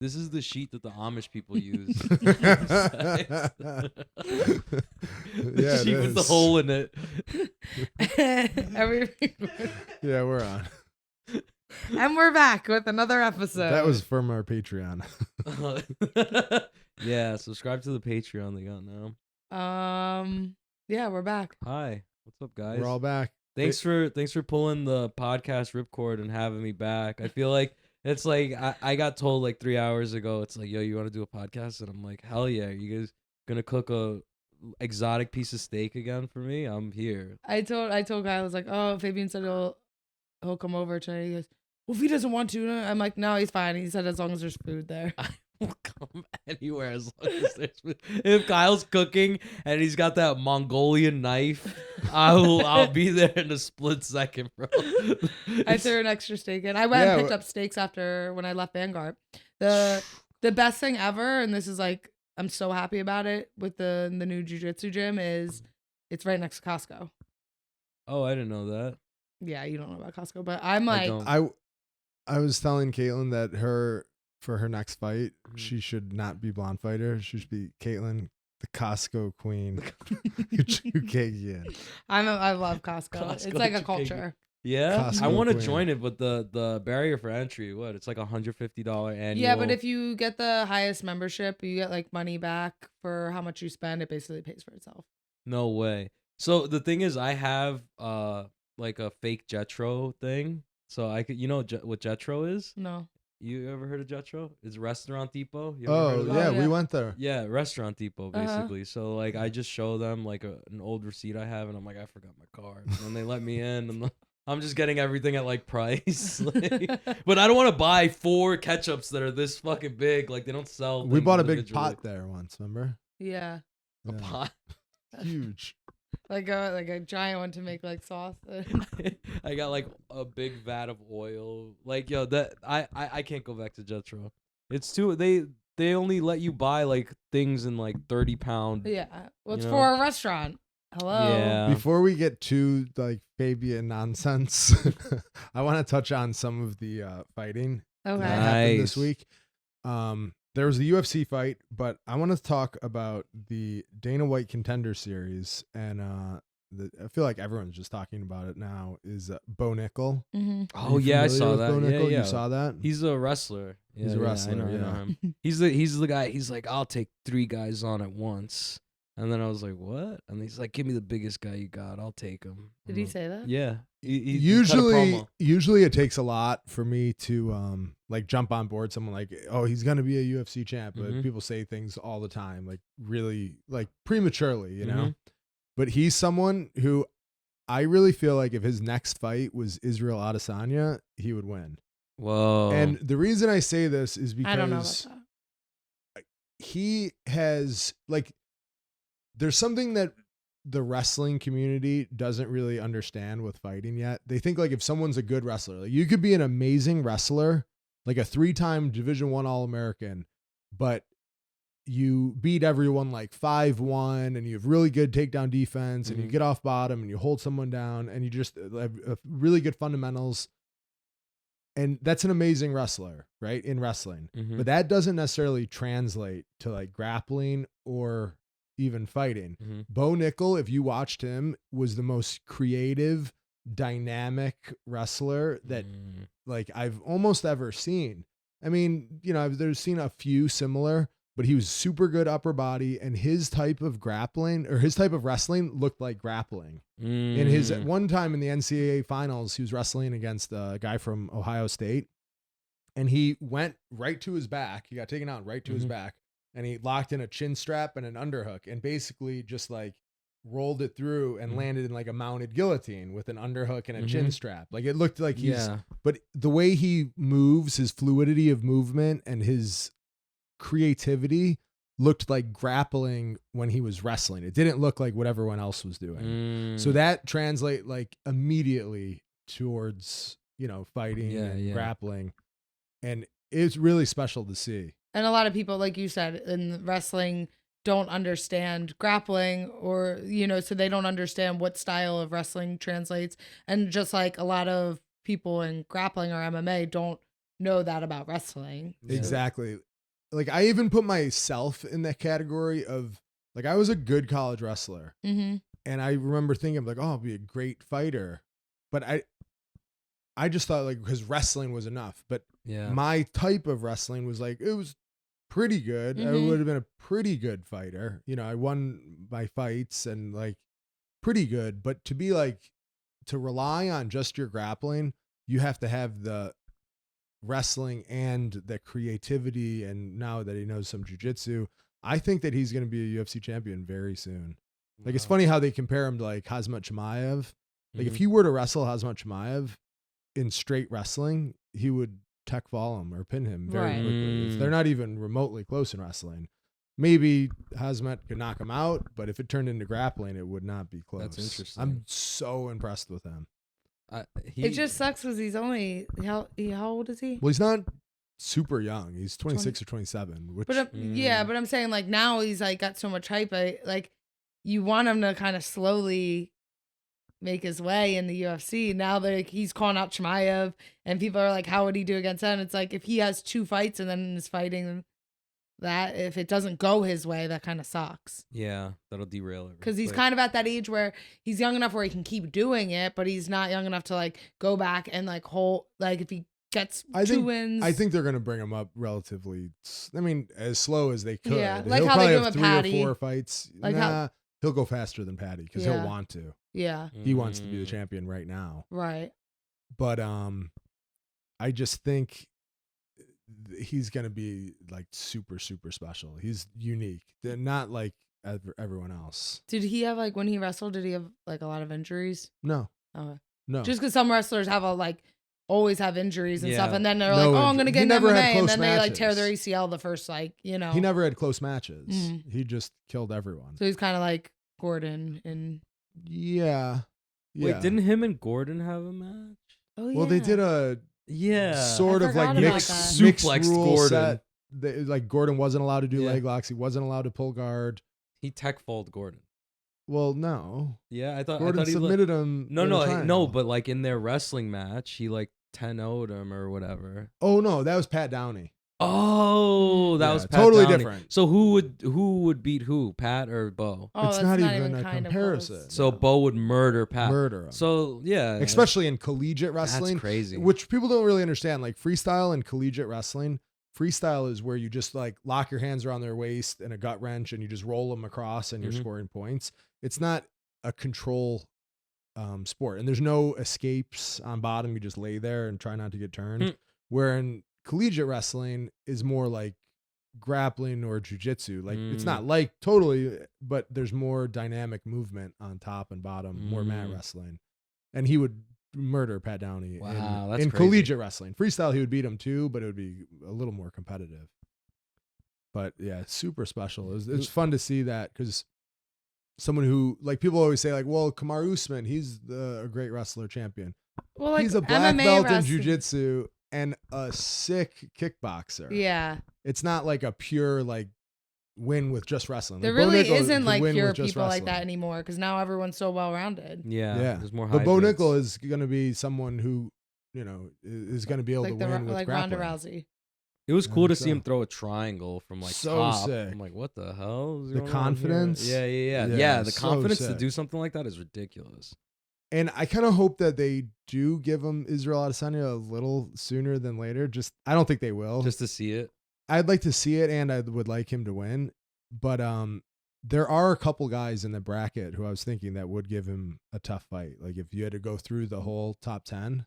This is the sheet that the Amish people use. Yeah, sheet with the hole in it. Yeah, we're on. And we're back with another episode. That was from our Patreon. Yeah, subscribe to the Patreon they got now. Yeah, we're back. Hi, what's up, guys? We're all back. Thanks for pulling the podcast ripcord and having me back. I feel like it's like I got told like 3 hours ago. It's like, yo, you want to do a podcast? And I'm like, hell yeah. Are you guys gonna cook a exotic piece of steak again for me? I'm here. I told Guy, I was like, oh, Fabian said he'll come over tonight. He goes, well, if he doesn't want to, I'm like, no, he's fine. He said as long as there's food there. I will come anywhere as long as there's food. If Kyle's cooking and he's got that Mongolian knife, I'll be there in a split second, bro. I threw an extra steak in. I went and picked up steaks after when I left Vanguard. The best thing ever, and this is like, I'm so happy about it with the new jiu-jitsu gym, is it's right next to Costco. Oh, I didn't know that. Yeah, you don't know about Costco, but I'm like, I was telling Caitlin that for her next fight, she should not be blonde fighter. She should be Caitlin, the Costco Queen. I love Costco. It's like a culture. Yeah, Costco I want to Queen. join it, but the barrier for entry, what? It's like $150 annual. Yeah, but if you get the highest membership, you get like money back for how much you spend. It basically pays for itself. No way. So the thing is, I have like a fake Jetro thing. So I could, what Jetro is? No. You ever heard of Jetro? It's Restaurant Depot. You ever heard of that? We went there. Yeah, Restaurant Depot basically. So like I just show them like an old receipt I have, and I'm like, I forgot my card, and then they let me in, and I'm just getting everything at like price. But I don't want to buy 4 ketchups that are this fucking big. Like they don't sell. We bought a big pot there once. Remember? Yeah. A pot. Huge. Like a giant one to make like sauce. I got like a big vat of oil. Like yo, that I can't go back to Jetro. It's too they only let you buy like things in like 30-pound. Yeah. Well, it's for a restaurant. Hello. Yeah. Before we get to like Fabian nonsense, I want to touch on some of the fighting that happened this week. There was the UFC fight, but I want to talk about the Dana White Contender Series, and I feel like everyone's just talking about it now. Is Bo Nickal? Mm-hmm. Oh yeah, I saw that. Bo Nickal? Yeah. You saw that? He's a wrestler. Yeah, He's a wrestler. I know him. He's the guy. He's like, I'll take 3 guys on at once. And then I was like, what? And he's like, give me the biggest guy you got. I'll take him. Did he say that? Yeah. Usually it takes a lot for me to like jump on board someone like, oh, he's gonna be a UFC champ, but people say things all the time like really like prematurely, you know. But he's someone who I really feel like if his next fight was Israel Adesanya, he would win. Whoa. And the reason I say this is because I don't know about that. He has like, there's something that the wrestling community doesn't really understand with fighting yet. They think like if someone's a good wrestler, like you could be an amazing wrestler, like a 3-time Division I All-American, but you beat everyone like 5-1 and you have really good takedown defense and you get off bottom and you hold someone down and you just have really good fundamentals. And that's an amazing wrestler, right? In wrestling. But that doesn't necessarily translate to like grappling or even fighting. Bo Nickal, if you watched him, was the most creative, dynamic wrestler that like I've almost ever seen. I mean, there's seen a few similar, but he was super good upper body, and his type of grappling or his type of wrestling looked like grappling. In his one time in the NCAA finals, he was wrestling against a guy from Ohio State, and he went right to his back. He got taken out right to his back. And he locked in a chin strap and an underhook and basically just like rolled it through and landed in like a mounted guillotine with an underhook and a chin strap. Like it looked like but the way he moves, his fluidity of movement and his creativity looked like grappling when he was wrestling. It didn't look like what everyone else was doing. So that translate like immediately towards, fighting and grappling. And it's really special to see. And a lot of people, like you said, in wrestling don't understand grappling or, so they don't understand what style of wrestling translates. And just like a lot of people in grappling or MMA don't know that about wrestling. Exactly. like I even put myself in that category of like I was a good college wrestler, and I remember thinking like, oh, I'll be a great fighter, but I just thought like because wrestling was enough, but my type of wrestling was like it was pretty good. I would have been a pretty good fighter. You know, I won my fights and like pretty good, but to be like to rely on just your grappling, you have to have the wrestling and the creativity. And now that he knows some jiu-jitsu, I think that he's going to be a UFC champion very soon. Like it's funny how they compare him to like Khamzat Chimaev. Like if he were to wrestle Khamzat Chimaev in straight wrestling, he would tech fall him or pin him very quickly. They're not even remotely close in wrestling. Maybe Khamzat could knock him out, but if it turned into grappling, it would not be close. That's interesting. I'm so impressed with him. It just sucks because he's only how old is he? Well, he's not super young. He's 26 or 27. Which, but I'm saying like now he's like got so much hype. Like you want him to kind of slowly make his way in the UFC. Now that he's calling out Chimaev and people are like, how would he do against that? And it's like if he has 2 fights and then is fighting that, if it doesn't go his way, that kind of sucks. Yeah, that'll derail it. Because he's kind of at that age where he's young enough where he can keep doing it, but he's not young enough to like go back and like hold, like if he gets 2 wins. I think they're going to bring him up relatively, I mean, as slow as they could. Yeah, like he'll how they probably do have with 3 Patty. or 4 fights. Like he'll go faster than Patty because he'll want to. Yeah. He wants to be the champion right now. Right. But I just think he's going to be like super, super special. He's unique. They're not like everyone else. Did he have like when he wrestled, did he have like a lot of injuries? No. Okay. No. Just because some wrestlers have always have injuries and stuff, and then they're No like, oh, I'm going to get an MMA, and then they like matches. tear their ACL the first He never had close matches. He just killed everyone. So he's kind of like Gordon and... Yeah. Wait, didn't him and Gordon have a match? Oh, yeah. Well, they did a I sort of like forgot mixed rule Gordon. set. Like Gordon wasn't allowed to do leg locks. He wasn't allowed to pull guard. He tech fold Gordon. Well, no. Yeah, I thought Gordon he submitted him. No, but like in their wrestling match, he like 10-0'd him or whatever. Oh no, that was Pat Downey. Oh, that was Pat totally Downey. different. So who would beat who, Pat or Bo? Oh, it's not even a comparison. So Bo would murder Pat. Murder him. So yeah, especially in collegiate wrestling. That's crazy. Which people don't really understand. Like freestyle and collegiate wrestling. Freestyle is where you just like lock your hands around their waist and a gut wrench and you just roll them across and you're scoring points. It's not a control sport, and there's no escapes on bottom. You just lay there and try not to get turned. Where in collegiate wrestling is more like grappling or jiu-jitsu. Like it's not like totally, but there's more dynamic movement on top and bottom, more mat wrestling. And he would murder Pat Downey in collegiate wrestling. Freestyle, he would beat him too, but it would be a little more competitive. But yeah, super special. It's fun to see that because someone who, like, people always say, like, well, Kamaru Usman, he's a great wrestler champion. Well, like he's a black MMA belt in wrestling. jiu-jitsu and a sick kickboxer. Yeah. It's not like a pure, like, win with just wrestling. There like, really Bo Nickal isn't could like win pure with just people like wrestling. that anymore because now everyone's so well-rounded. Yeah. There's more But Bo hybrids. Nickal is going to be someone who, you know, is going to be able Like to win with like grappling. Ronda Rousey. It was cool to see so. him throw a triangle from like So top. sick. I'm like, what the hell? Is The going on here? confidence. Yeah. The so confidence to sick. do something like that is ridiculous. And I kind of hope that they do give him Israel Adesanya a little sooner than later. I don't think they will. Just to see it. I'd like to see it, and I would like him to win. But there are a couple guys in the bracket who I was thinking that would give him a tough fight. Like if you had to go through the whole top 10,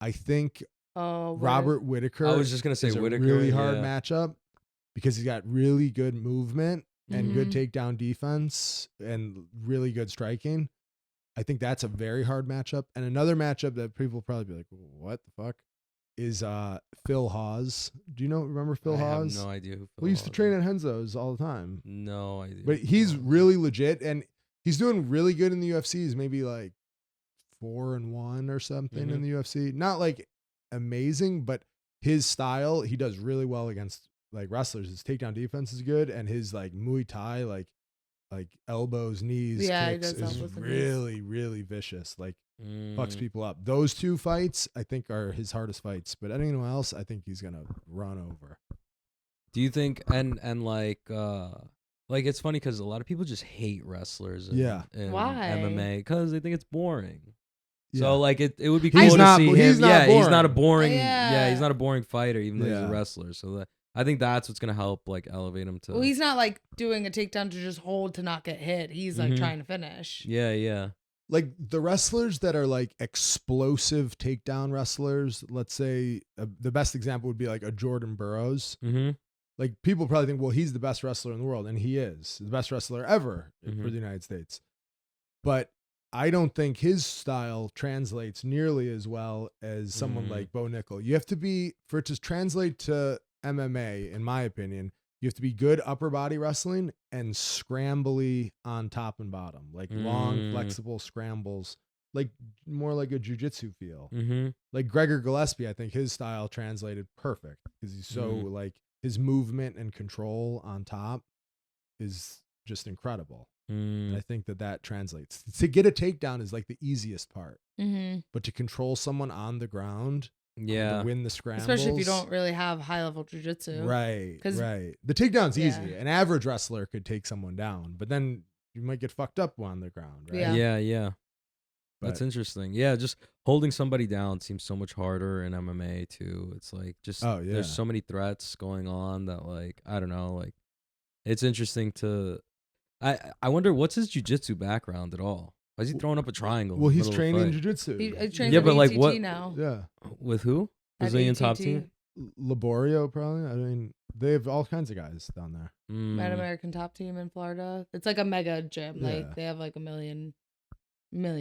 I think Robert Whittaker. I was just gonna say is Whittaker. a really hard matchup because he's got really good movement and good Mm-hmm. takedown defense and really good striking. I think that's a very hard matchup. And another matchup that people will probably be like, what the fuck, is Phil Hawes. Do you remember Phil Hawes? I have no idea who Phil We used to Hawes train is. at Henzo's all the time. No idea. But who he's Phil Hawes really legit, and he's doing really good in the UFC. He's maybe like 4-1 or something in the UFC. Not like amazing, but his style, he does really well against like wrestlers. His takedown defense is good, and his like Muay Thai, like elbows, knees, kicks is really, really vicious. Like fucks people up. Those two fights, I think, are his hardest fights. But anyone else, I think he's gonna run over. Do you think and it's funny because a lot of people just hate wrestlers in Why? MMA because they think it's boring. Yeah. So like it would be He's cool not- to see he's him. not Yeah, he's not a boring. boring. Yeah. He's not a boring fighter, even though he's a Yeah. wrestler. So I think that's what's gonna help like elevate him to. Well, he's not like doing a takedown to just hold to not get hit. He's like Mhm. trying to finish. Yeah. Like the wrestlers that are like explosive takedown wrestlers, let's say the best example would be like a Jordan Burroughs. Mm-hmm. Like people probably think, well, he's the best wrestler in the world, and he is the best wrestler ever for Mhm. the United States. But I don't think his style translates nearly as well as someone like Bo Nickal. You have to be, for it to translate to MMA, in my opinion, you have to be good upper body wrestling and scrambly on top and bottom, like long, flexible scrambles, like more like a jiu-jitsu feel. Mm-hmm. Like Gregor Gillespie, I think his style translated perfect because he's so like his movement and control on top is just incredible. And I think that translates. To get a takedown is like the easiest part, but to control someone on the ground, to win the scrambles, especially if you don't really have high level jujitsu, right? The takedown's easy. An average wrestler could take someone down, but then you might get fucked up on the ground, right? Yeah. That's interesting. Yeah, just holding somebody down seems so much harder in MMA too. It's like just there's so many threats going on that like I don't know, like it's interesting to. I wonder what's his jiu-jitsu background at all. Why is he throwing up a triangle? Well, in the he's middle of the training fight? jiu-jitsu. He trains Yeah, at but like ATT what? now. Yeah. With who? At Brazilian top ATT. team? Laborio, probably. I mean, they have all kinds of guys down there. Mad American top team in Florida. It's like a mega gym. Yeah. Like they have like a million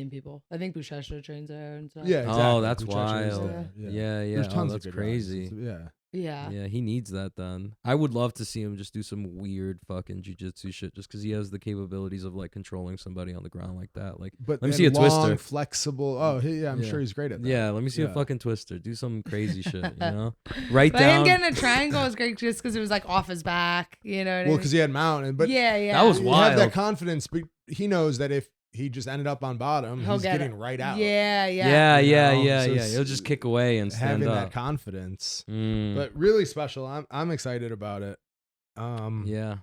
people. I think Buchecha trains there and stuff. Yeah, exactly. Oh, that's Buchecha is wild. there. Yeah. There's tons that's of good crazy. guys. Yeah. Yeah. He needs that then. I would love to see him just do some weird fucking jiu-jitsu shit just because he has the capabilities of like controlling somebody on the ground like that. Like, But let me see a long, twister. flexible. Oh, I'm sure he's great at that. Yeah, let me see a Yeah. fucking twister. Do some crazy shit, you know? Right But down. him getting a triangle is great just because it was like off his back. You know what I mean? Well, because he had mountain, but yeah. That was you wild. have that confidence, but he knows that if he just ended up on bottom, He'll he's get getting it. right out. Yeah. Yeah. So it's He'll just kick away and stand having up. that confidence, Mm, but really special. I'm excited about it. yeah.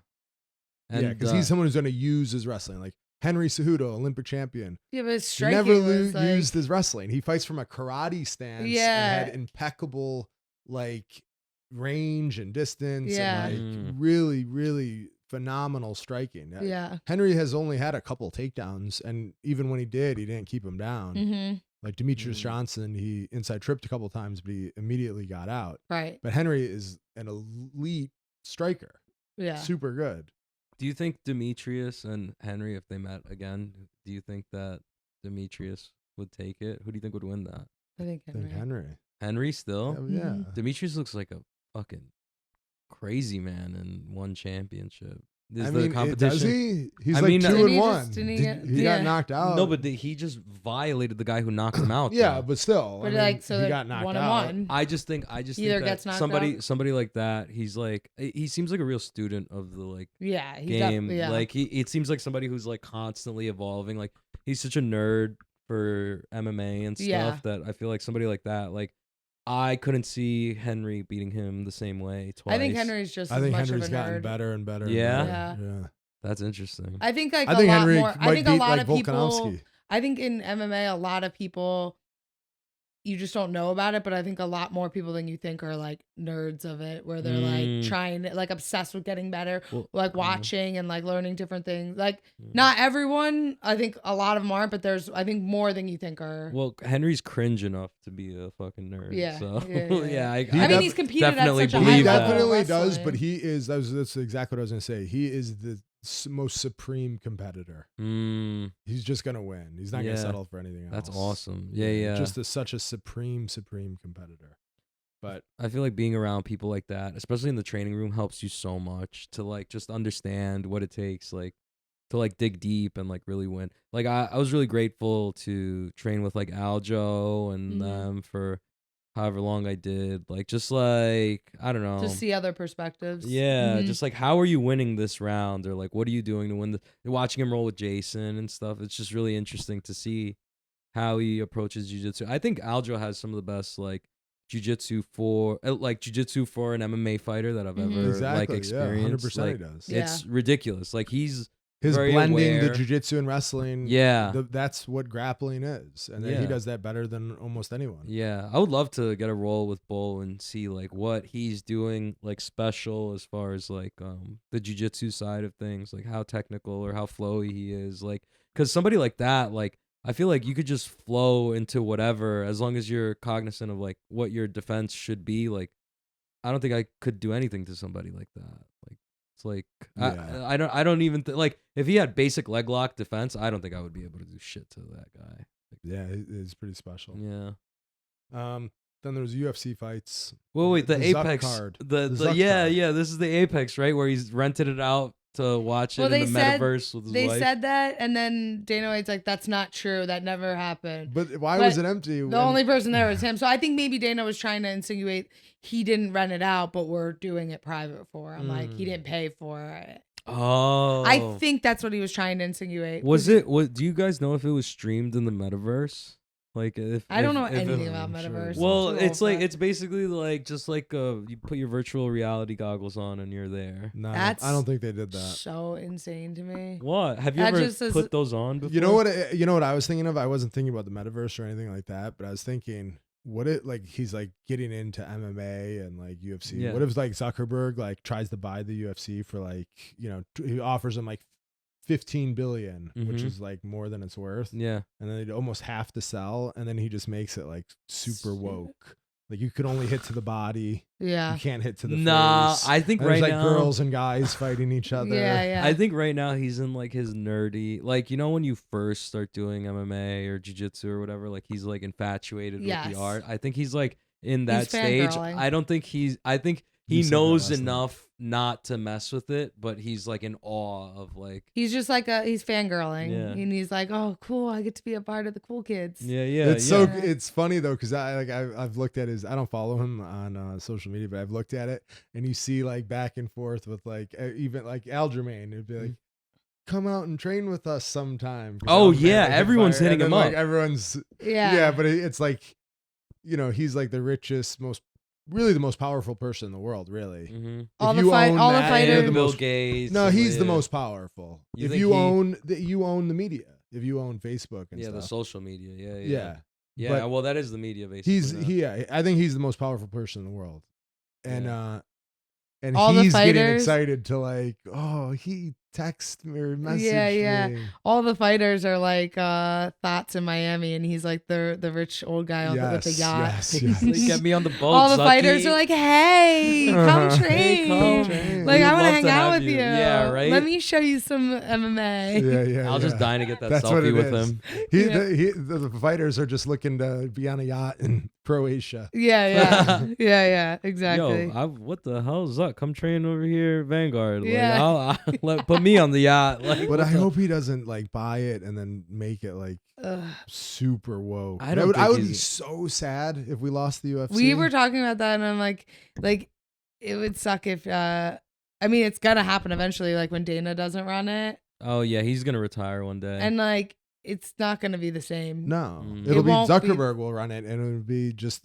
Because he's someone who's going to use his wrestling, like Henry Cejudo, Olympic champion. Yeah, but his He striking never was like, used his wrestling. He fights from a karate stance and had impeccable like range and distance and like really, really phenomenal striking. Yeah. Henry has only had a couple takedowns, and even when he did, he didn't keep him down. Mm-hmm. Like Demetrius Johnson, he inside tripped a couple times, but he immediately got out. Right. But Henry is an elite striker. Yeah. Super good. Do you think Demetrius and Henry, if they met again, do you think that Demetrius would take it? Who do you think would win that? I think I think Henry. Henry still? Yeah. Demetrius looks like a fucking crazy man in one championship. Is I the mean, competition? does he? He's I like mean, 2-1. didn't he He get- got knocked out. No, but he just violated the guy who knocked him out. yeah, though. but still, But I mean, like, so he like got knocked 1 out. and 1. I just think Either that gets knocked somebody like that. He's like he seems like a real student of the like Yeah. He game. Got, yeah. Like it seems like somebody who's like constantly evolving. Like he's such a nerd for MMA and stuff Yeah. that I feel like somebody like that. Like I couldn't see Henry beating him the same way twice. I think Henry's just I as think much Henry's of a gotten nerd. better and better. and Yeah? better. Yeah. That's interesting. I think like I think a lot Henry more. might I think a beat lot like of people. Volkanovski. I think in MMA, a lot of people, you just don't know about it, but I think a lot more people than you think are like nerds of it, where they're like trying, like obsessed with getting better, Well, like watching and like learning different things. Like Mm. not everyone, I think a lot of them aren't, but there's, I think more than you think are. Well, Henry's cringe enough to be a fucking nerd. Yeah, So yeah. I I mean, he's competed at definitely such a He high believe level. that. definitely does, wrestling. but he is. That's exactly what I was going to say. He is the most supreme competitor. He's just going to win. He's not going to Yeah. settle for anything else. That's awesome. Yeah. Just such a supreme competitor. But I feel like being around people like that, especially in the training room, helps you so much to like just understand what it takes, like to like dig deep and like really win. Like I was really grateful to train with like Aljo and them for however long I did. Like just like I don't know. To see other perspectives. Yeah, Mhm. just like how are you winning this round, or like what are you doing to win the? Watching him roll with Jason and stuff. It's just really interesting to see how he approaches jiu-jitsu. I think Aljo has some of the best like jujitsu for an MMA fighter that I've ever Exactly. experienced. 100% he does. It's ridiculous. He's his very blending aware. the jiu-jitsu and wrestling. Yeah. That's what grappling is. And then he does that better than almost anyone. Yeah. I would love to get a roll with Bull and see what he's doing special as far as the jiu-jitsu side of things, how technical or how flowy he is. Cuz somebody like that, I feel like you could just flow into whatever as long as you're cognizant of what your defense should be. I don't think I could do anything to somebody like that. It's I don't even if he had basic leg lock defense, I don't think I would be able to do shit to that guy. Yeah, it's pretty special. Yeah. Then there's UFC fights. Well, wait, the Apex card. The Zuck yeah, card. yeah, this is the Apex, right? Where he's rented it out to watch it in the metaverse with his They wife. said that, and then Dana White's like, that's not true. That never happened. But why was it empty? The only person there was him. So I think maybe Dana was trying to insinuate he didn't rent it out, but we're doing it private for him. He didn't pay for it. Oh. I think that's what he was trying to insinuate. Do you guys know if it was streamed in the metaverse? I don't know anything about metaverse. Well, it's basically you put your virtual reality goggles on and you're there. No, I don't think they did that. So insane to me. What? Have you ever put those on before? You know what I was thinking of? I wasn't thinking about the metaverse or anything like that, but I was thinking, what if he's getting into MMA and UFC? Yeah. What if Zuckerberg tries to buy the UFC for he offers him 15 billion, which is more than it's worth. Yeah. And then they'd almost have to sell, and then he just makes it super woke. You can only hit to the body. Yeah. You can't hit to the face. I think and right there's now girls and guys fighting each other. Yeah. I think right now he's in his nerdy, when you first start doing MMA or jiu-jitsu or whatever, he's infatuated with the art. I think he's in that stage. Fangirling. I think he knows enough not to mess with it, but he's in awe of he's just he's fangirling. Yeah. And he's oh cool, I get to be a part of the cool kids. Yeah. It's funny though, because I've looked at I don't follow him on social media, but I've looked at it, and you see back and forth with even Aljamain. It'd be come out and train with us sometime. Oh yeah, everyone's hitting him up. Everyone's but it's he's the richest, really the most powerful person in the world, really. Mm-hmm. All the fighters. Bill Gates. No, he's the most powerful. If you own the media, if you own Facebook and stuff. The social media. Yeah. But well, that is the media basically. I think he's the most powerful person in the world, and and all he's the getting fighters, excited to he text me or message me. All the fighters are thoughts in Miami, and he's the rich old guy with the yacht. Yes. Get me on the boat. All the Zucky. fighters are hey, come train. Come train. I want to hang out with you. Yeah, right. Let me show you some MMA. Yeah. I'll just dying to get that That's selfie with him. The fighters are just looking to be on a yacht in Croatia. Yeah, exactly. Yo, what the hell is that? Come train over here, Vanguard. Yeah. Put me on the yacht. But I hope he doesn't buy it and then make it super woke. I would be so sad if we lost the UFC. We were talking about that, and I'm like it would suck if it's gonna happen eventually, when Dana doesn't run it. Oh yeah, he's gonna retire one day. And it's not gonna be the same. No. It'll be Zuckerberg will run it, and it'll be just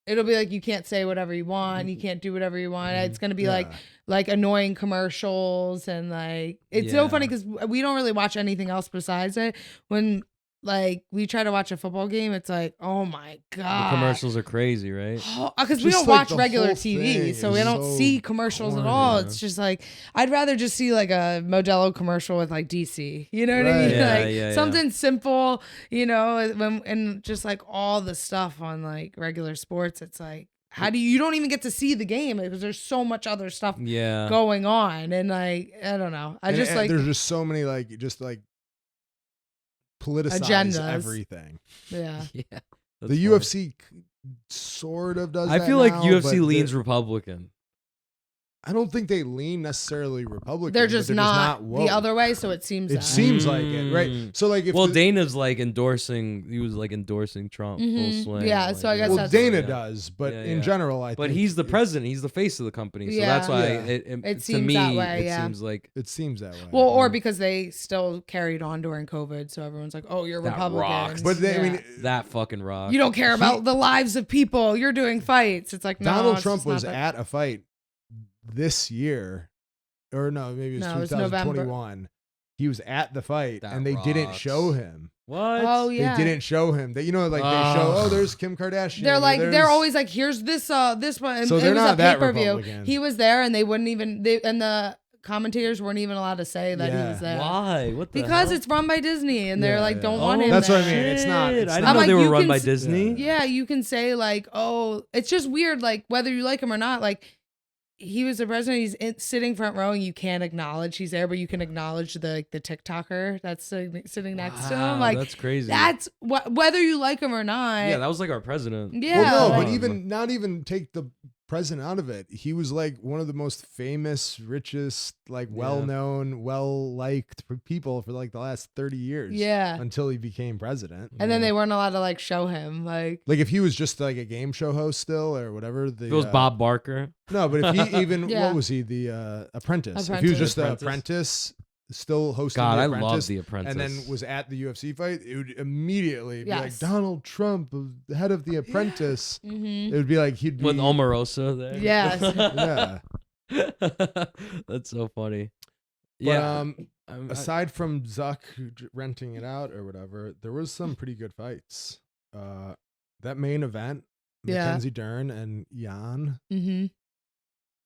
it'll be you can't say whatever you want, you can't do whatever you want. It's gonna be like annoying commercials, and it's so funny because we don't really watch anything else besides it. When we try to watch a football game, it's oh my god, the commercials are crazy, right? Because we don't watch the regular whole TV, so we thing don't is see so commercials at corny. all. It's just I'd rather just see a Modelo commercial with DC. You know what I mean? Right. Something simple, and just all the stuff on regular sports. It's how do you don't even get to see the game because there's so much other stuff going on, and I don't know. There's just so many politicize agendas. Everything. Yeah. The UFC sort of does. I that feel like now, UFC but leans Republican. I don't think they lean necessarily Republican. They're just not woke. the other way, so it seems It seems like it, right? So like, if Dana's like endorsing. He was like endorsing Trump full swing. Yeah, like, so I guess well, that's Dana does, but in general, I think. But he's the president. He's the face of the company, so that's why it seems to me that way, it seems like it seems that way. Well, or because they still carried on during COVID, so everyone's like, "Oh, you're That Republican." rocks. But I mean, that fucking rocks. You don't care about the lives of people. You're doing fights. It's like Donald Trump was at a fight this year, or no, maybe it was 2021. He was at the fight, and they didn't show him. What? Oh yeah, they didn't show him. They, they show. Oh, there's Kim Kardashian. They're like, they're always like, here's this one. So they're not that pay-per-view. Republican. He was there, and they wouldn't even. And the commentators weren't even allowed to say that he was there. Why? What the Because hell? it's run by Disney, and they're like, don't want him. That's there. what I mean. It's not. I didn't not. know like, they were you run can by s- Disney. Yeah, you can say like, oh, it's just weird. Like whether you like him or not, like. He was the president. He's sitting front row, and you can't acknowledge he's there, but you can acknowledge the TikToker that's sitting next to him. Like that's crazy. That's whether you like him or not. Yeah, that was like our president. Yeah, Well, no, like, but even not even take the president out of it. He was like one of the most famous, richest, like well-known, well-liked people for like the last 30 years. Yeah. Until he became president. And then they weren't allowed to like show him like if he was just like a game show host still or whatever. If it was Bob Barker. No, but if he even Yeah. what was he, the apprentice? If he was just the apprentice, still hosting God, the I apprentice, love the Apprentice. and then was at the UFC fight, it would immediately be like Yes. Donald Trump, the head of the apprentice. Mhm. It would be like he'd be with Omarosa there. Yes. Yeah. That's so funny. But, Yeah. aside from Zuck renting it out or whatever, there was some pretty good fights. That main event, Yeah. Mackenzie Dern and Jan, Mhm.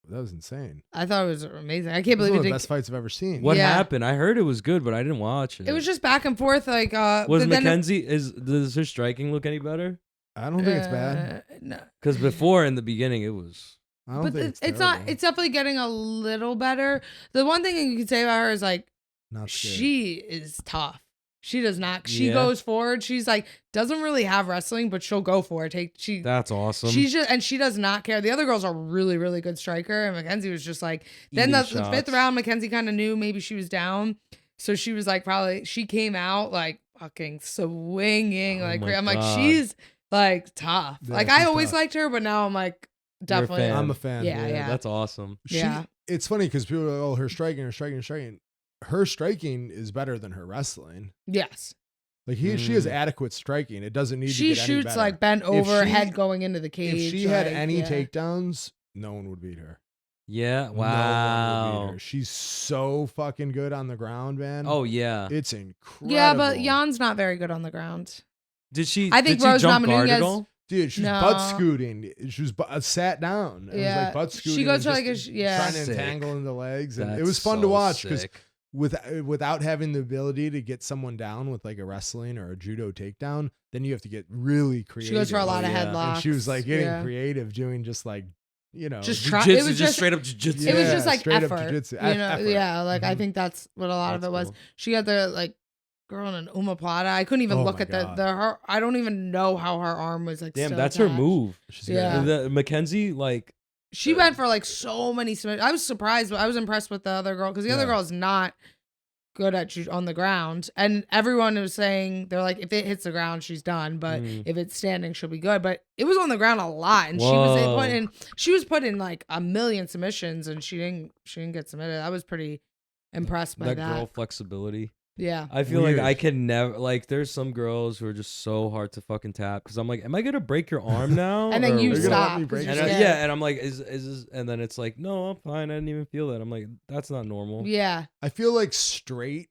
that was insane. I thought it was amazing. I can't It was believe one it of the did. best fights I've ever seen. what Yeah. happened? I heard it was good, but I didn't watch it. It was just back and forth. Like Was but then Mackenzie does her striking look any better? I don't think it's bad. No. Because before in the beginning it was. I don't But think it's not. terrible. It's definitely getting a little better. The one thing you can say about her is like Not scared. she is tough. She does not. She Yeah. goes forward. She's like doesn't really have wrestling, but she'll go for it. That's awesome. She's just and she does not care. The other girls are really, really good striker, and Mackenzie was just like. Then the Eating fifth shots. round, Mackenzie kind of knew maybe she was down, so she was like probably she came out like fucking swinging Oh like my I'm like God. she's like tough. Yeah, like I she's always tough. liked her, but now I'm like You're a definitely. fan. I'm a fan. Yeah, yeah. That's awesome. Yeah. It's funny because people are like, oh, her striking. Her striking is better than her wrestling. Yes, Like she has adequate striking. It doesn't need she to get any shoots better. like bent over, she- head going into the cage. If she had like, any yeah. takedowns, no one would beat her. Yeah. No one would beat Wow. her. She's so fucking good on the ground, man. Oh yeah. It's incredible. Yeah, but Jan's not very good on the ground. Did she? I think did she Rose jump guard at Namajunas- all? Dude, she was No. butt scooting. She was sat down. It was Yeah. like butt scooting. She goes and for like just a yeah. trying to Sick. entangle in the legs, and it That's was fun to so watch because sick. without having the ability to get someone down with like a wrestling or a judo takedown, then you have to get really creative. She goes for a lot of Yeah. headlocks. And she was like getting yeah. creative, doing just like Just Jiu-jitsu, try. It was just straight up jiu-jitsu. It was Yeah, just like straight up effort. jiu-jitsu. You know, Effort. yeah. Like I Mhm. think that's what a lot of That's it was. cool. She had the like girl in an omoplata. I couldn't even Oh look my at God. her. I don't even know how her arm was like. Damn, still that's her attached. move. She's Yeah. good. The Mackenzie, like, She went for like so many. I was surprised, but I was impressed with the other girl because the other Yeah. girl is not good at on the ground. And everyone was saying they're like, if it hits the ground, she's done. But if it's standing, she'll be good. But it was on the ground a lot, and Whoa. she was put in like a million submissions, and she didn't get submitted. I was pretty impressed by that that. girl flexibility. Yeah. I feel Weird. like I can never, like, there's some girls who are just so hard to fucking tap because I'm like, am I gonna break your arm now? And then you They're gonna let stop. me 'cause break you're it. And scared. yeah, and I'm like, is this? And then it's like, no, I'm fine. I didn't even feel that. I'm like, that's not normal. Yeah. I feel like straight.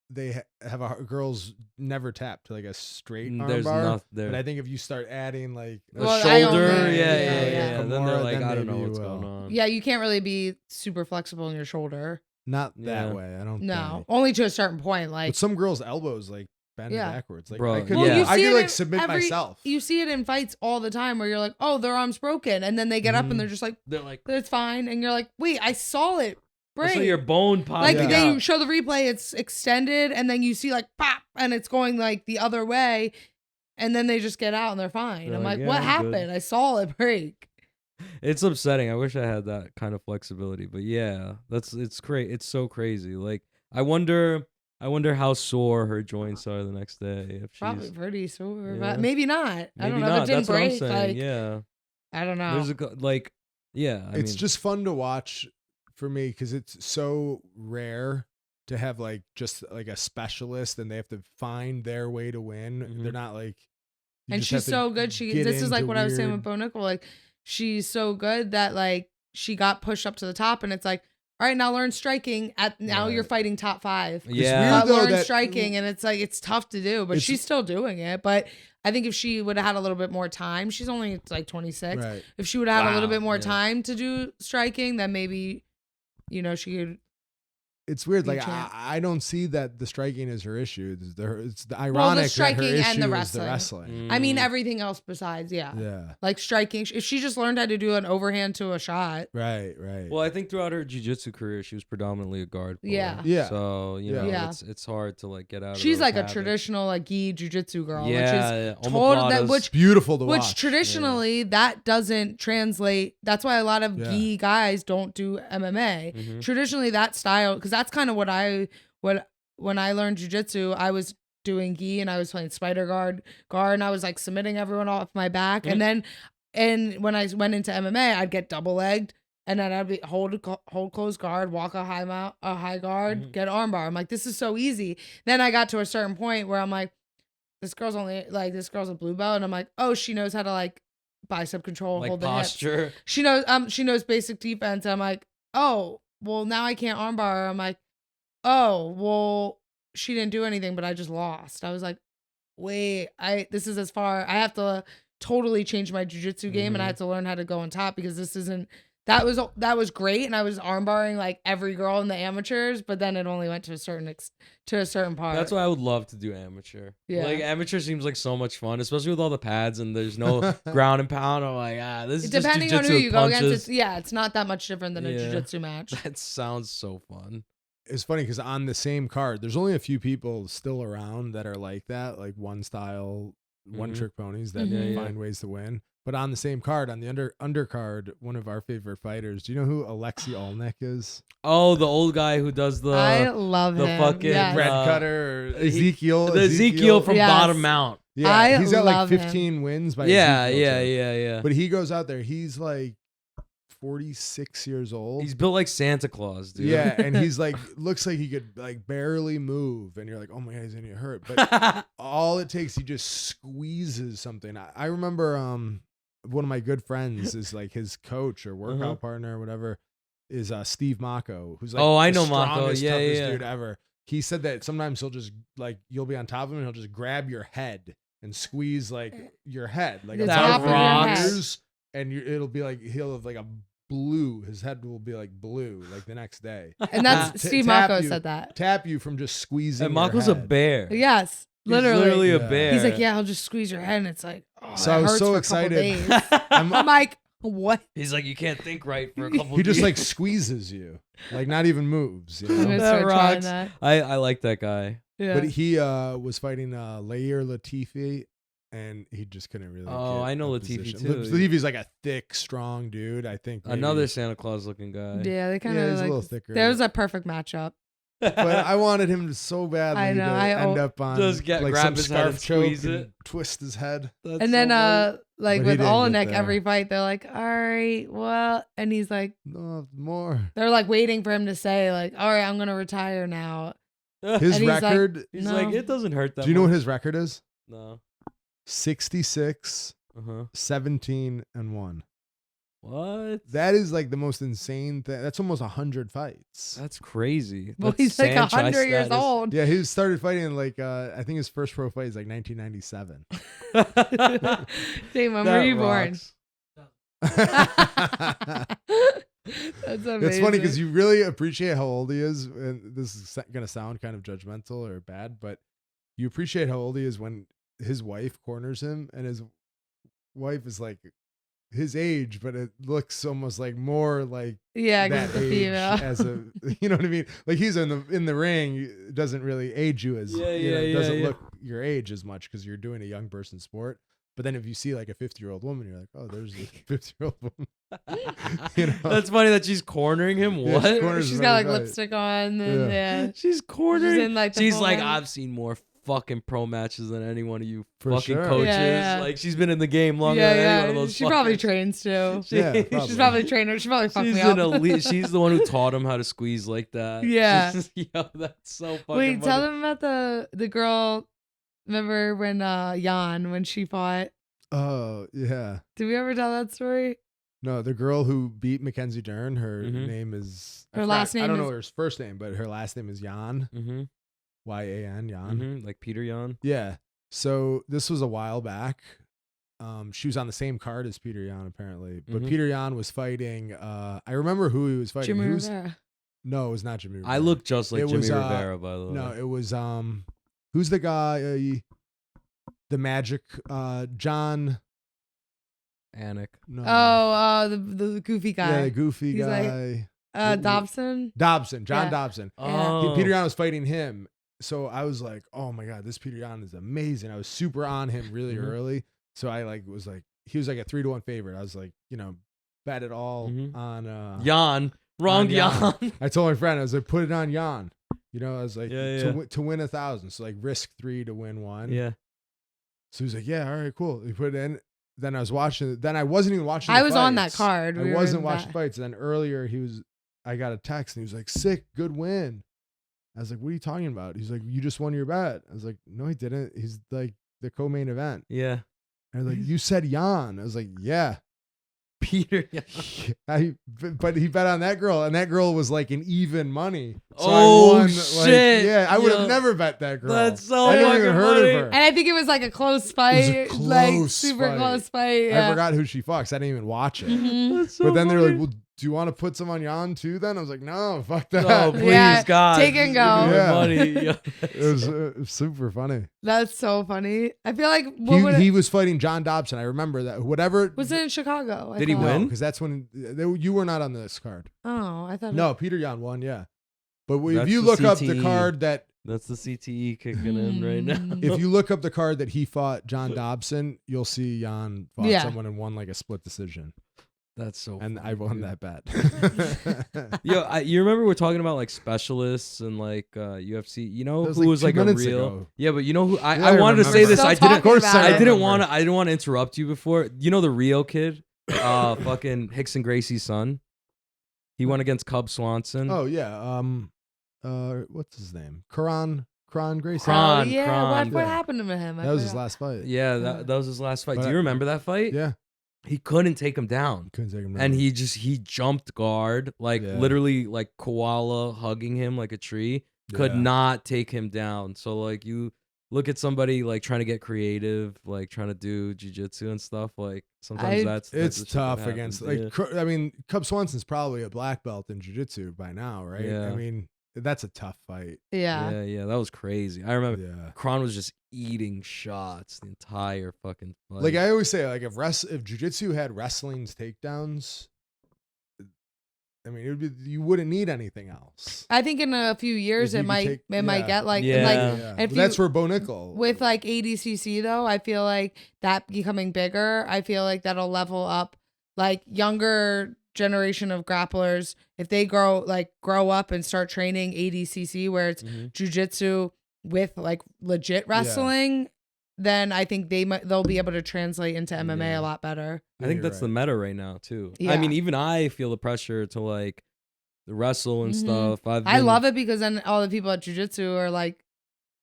They have girls never tap to like a straight There's armbar. nothing there. But I think if you start adding like A Well, I shoulder, only- yeah. yeah. Then they're Kimura, like, then I don't know maybe you what's will. going on. Yeah, you can't really be super flexible in your shoulder. Not Yeah. that way. I don't. No, think. only to a certain point. Like, But some girls' elbows like bend Yeah. backwards. Like Bro, I could, Well, you I see could it like in submit myself. you see it in fights all the time where you're like, oh, their arm's broken, and then they get up Mhm. and they're just like, They're like, it's fine, and you're like, wait, I saw it break. so your bone popped. Like Yeah. they show the replay, it's extended, and then you see like pop, and it's going like the other way, and then they just get out and they're fine. They're I'm like, like, yeah, what I'm happened? good. I saw it break. It's upsetting. I wish I had that kind of flexibility, but yeah, it's crazy. It's so crazy. Like I wonder how sore her joints are the next day. If Probably she's pretty sore, yeah. but maybe not. I Maybe don't know. not. If it didn't That's what I'm break, saying. like Yeah, I don't know. there's yeah. I It's mean, just fun to watch for me because it's so rare to have like just like a specialist and they have to find their way to win. Mhm. They're not like, you And just she's have to so good. get This is like into what I was saying weird- with Bo Nickal. Like she's so good that like she got pushed up to the top, and it's like, all right, now learn striking. Now you're Right. fighting top 5. yeah. weird, though, Learn that- striking, and it's like it's tough to do, but It's- she's still doing it. But I think if she would have had a little bit more time, she's only like 26. Right. If she would have had a little Wow, bit more yeah. time to do striking, then maybe, she could. It's weird. Be Like champ. I don't see that the striking is her issue. It's the ironic that her striking and issue the is the wrestling. wrestling. I mean, Mm. everything else besides, yeah. Yeah. Like striking. If she just learned how to do an overhand to a shot. Right. Right. Well, I think throughout her jiu-jitsu career, she was predominantly a guard player. Yeah. Yeah. So you know, Yeah. it's hard to like get out. She's of like a habits. traditional like gi jiu-jitsu girl, Yeah, which is yeah. total that Omoplatas. Beautiful to which watch. traditionally that doesn't translate. That's why a lot of Yeah. gi guys don't do MMA. Mhm. Traditionally, that style, because that's kind of what when I learned jiu-jitsu, I was doing gi and I was playing spider guard, and I was like submitting everyone off my back, and then when I went into MMA, I'd get double legged. And then I'd be hold close guard, walk a high guard, get armbar. I'm like, this is so easy. Then I got to a certain point where I'm like, this girl's a blue belt, and I'm like, oh, she knows how to like bicep control, Like hold the hips. posture. She knows basic defense. I'm like, oh, well now I can't armbar her. I'm like, oh, well she didn't do anything, but I just lost. I was like, wait, this is as far. I have to totally change my jiu-jitsu game, and I have to learn how to go on top because this isn't. That was great, and I was armbarring like every girl in the amateurs, but then it only went to a certain part. That's why I would love to do amateur. Yeah. Like amateur seems like so much fun, especially with all the pads and there's no ground and pound. I'm like, this is just Depending on jiu-jitsu who with you go against, punches. it's not that much different than a Yeah. jiu-jitsu match. That sounds so fun. It's funny because on the same card, there's only a few people still around that are like that, like one style, one Mhm. trick ponies that Mhm. find ways to win. But on the same card, on the undercard, one of our favorite fighters. Do you know who Aleksei Olenek is? Oh, the old guy who does I the love the him. fucking Yes. Red Uh, Cutter or he- Ezekiel? Ezekiel from Yes. Bottom Mount. Yeah, I he's got like love him. 15 wins by Yeah, Ezekiel, yeah, too. yeah. But he goes out there. He's like 46 years old. He's built like Santa Claus, dude. Yeah, and he's like looks like he could like barely move, and you're like, oh my god, he's gonna get hurt. But all it takes, he just squeezes something. I remember one of my good friends is like his coach or workout partner or whatever is Steve Mako, who's like Oh, I the know Mako. strongest, Yeah, toughest yeah. dude ever. He said that sometimes he'll just like you'll be on top of him and he'll just grab your head and squeeze like your head, like The on top top of your head. ears, and it'll be like he'll have like a blue. His head will be like blue like the next day. And that's T- Steve tap Mako you. said that. Tap you from just squeezing. And your Mako's a head. bear. Yes, He's literally. a Yeah. bear. He's like, yeah, I'll just squeeze your head, and it's like, oh, So that I was hurts so for a couple excited. days. I'm like, what? He's like, you can't think right for a couple. He just days. like squeezes you, like not even moves. You I'm know? gonna That start trying rocks. that. I like that guy. Yeah. But he was fighting Lair Latifi, and he just couldn't really. Oh, get I know a Latifi position. too. Latifi's like a thick, strong dude. I think maybe. Another Santa Claus looking guy. yeah, they kind Yeah, of he's a little like. thicker. There was a perfect matchup. But I wanted him to so badly I know, to I end o- up on Just like grab some his head scarf and choke squeeze and it. twist his head. That's And then, so funny. like But he with didn't get Olenek, there. every fight they're like, all right, well, and he's like, No more. they're like waiting for him to say like, all right, I'm gonna retire now. His And he's like, record. He's No. like, it doesn't hurt that Do you know what much." his record is? No. 66, Uh-huh. 17, and 1. What? That is like the most insane thing. That's almost 100 fights. That's crazy. Well, That's he's like Sanchez 100 years status. old. Yeah, he started fighting like I think his first pro fight is like 1997. Damn, when That were you born? rocks. That's amazing. It's funny because you really appreciate how old he is, and this is gonna sound kind of judgmental or bad, but you appreciate how old he is when his wife corners him, and his wife is like his age, but it looks almost like more like yeah, that because the age female. as a, you know what I mean? Like he's in the ring, it doesn't really age you as Yeah, you know, yeah, it doesn't yeah. look your age as much because you're doing a young person sport. But then if you see like a 50-year-old woman, you're like, oh, there's a 50-year-old woman. You know? That's funny that she's cornering him. Yeah, What? She's got like lipstick on, and yeah. She's cornering. She's in, like, the She's full like, on. I've seen more fucking pro matches than any one of you For fucking sure. coaches. Yeah, yeah. Like, she's been in the game longer Yeah, than any one yeah. of those. She probably fuckers. trains too. Yeah, She's probably a trainer. She probably fucked She's me an up. elite. She's the one who taught him how to squeeze like that. Yeah. Yo, that's so fucking Wait, funny. tell them about the girl. Remember when Jan, when she fought? Oh, yeah. Did we ever tell that story? No, the girl who beat Mackenzie Dern, her Mhm. name is... Her last I name don't know is- her first name, but her last name is Jan. Mm-hmm. Y-A-N, Jan. Mm-hmm. Like Peter Yan. Yeah. So this was a while back. She was on the same card as Peter Yan, apparently. But Mhm. Peter Yan was fighting... I remember who he was fighting. Jimmy Who's- Rivera. No, it was not Jimmy Rivera. I look just like It Jimmy was, Rivera, by the way. No, it was... Who's the guy... the Magic... John... Anik. No. Oh, the goofy guy. Yeah, the goofy He's like- guy. Dobson. Dobson. John Yeah. Dobson. Oh. Peter Yan was fighting him. So I was like, oh my God, this Peter Yan is amazing. I was super on him really Mhm. early. So I was like, he was like a 3-1 favorite. I was like, bet it all Mhm. on Yan. Wrong on Jan. Yan. I told my friend, I was like, put it on Jan. I was like, Yeah, yeah. to win 1,000. So like risk 3 to win 1. Yeah. So he's like, yeah, all right, cool. He put it in. Then I was watching. Then I wasn't even watching. I the was on that fights. card. I We were wasn't in watching that. fights. Then earlier I got a text and he was like, sick, good win. I was like, what are you talking about? He's like, you just won your bet. I was like, no, he didn't. He's like the co-main event. Yeah. I was like, you said Jan. I was like, yeah. Peter Yan. But he bet on that girl, and that girl was like an even money. So Oh, I won, shit. yeah, I would have Yo. never bet that girl. That's so I never even fucking heard funny. of her. And I think it was like a close fight. close like super fight. close fight. I Yeah. forgot who she fought 'cause I didn't even watch it. Mhm. That's so But then they were funny. like, well, do you want to put some on Jan too then? I was like, no, fuck that. No, please, Yeah, God. take and just give me go. my Yeah. money. Yo, It was super funny. That's so funny. I feel like what would He was fighting John Dobson. I remember that. Whatever. was it in Chicago? I Did he thought. win? Because that's when you were not on this card. Oh, I thought. No, Peter Yan won, yeah. But if That's you the look up the CTE. card that That's the CTE kicking in right now. if you look up the card that he fought John Dobson, you'll see Jan fought Yeah. someone and won like a split decision. That's so And funny, I won dude. that bet. Yo, you remember we're talking about like specialists and like UFC. You know That was who like was 2 like a minutes real. ago. Yeah, but you know who Yeah, I I wanted to say remember. this. Still I didn't. talking about I it. didn't want to. I didn't want to interrupt you before. You know the Rio kid, fucking Hickson Gracie's son. He won against Cub Swanson. Oh yeah. What's his name? Karan Gracie. Kron. Oh, yeah. Kron. What Yeah. happened to him? I That was his forgot. last fight. Yeah, that was his last fight. But Do you remember that fight? Yeah. He couldn't take him down. Couldn't take him down. And he jumped guard, like Yeah. literally like koala hugging him like a tree. Could Yeah. not take him down. So like you look at somebody like trying to get creative, like trying to do jujitsu and stuff. Like sometimes that's It's the shit that tough against happens. like I mean, Cub Swanson's probably a black belt in jiu-jitsu by now, right? Yeah. I mean, that's a tough fight. Yeah. yeah, that was crazy. I remember Yeah. Kron was just eating shots the entire fucking fight. Like I always say, like if jiu-jitsu had wrestling's takedowns, I mean, it would be you wouldn't need anything else. I think in a few years If it you might could take- might yeah. get like Yeah. like Yeah. if But that's you- for Bo Nickal. with like ADCC though. I feel like that becoming bigger. I feel like that'll level up like younger generation of grapplers if they grow up and start training ADCC where it's Mhm. jujitsu with like legit wrestling. Then I think they'll be able to translate into MMA Yeah. a lot better. I think You're that's the right. meta right now too. I Yeah. mean, even I feel the pressure to like wrestle and Mhm. stuff. I love it because then all the people at jujitsu are like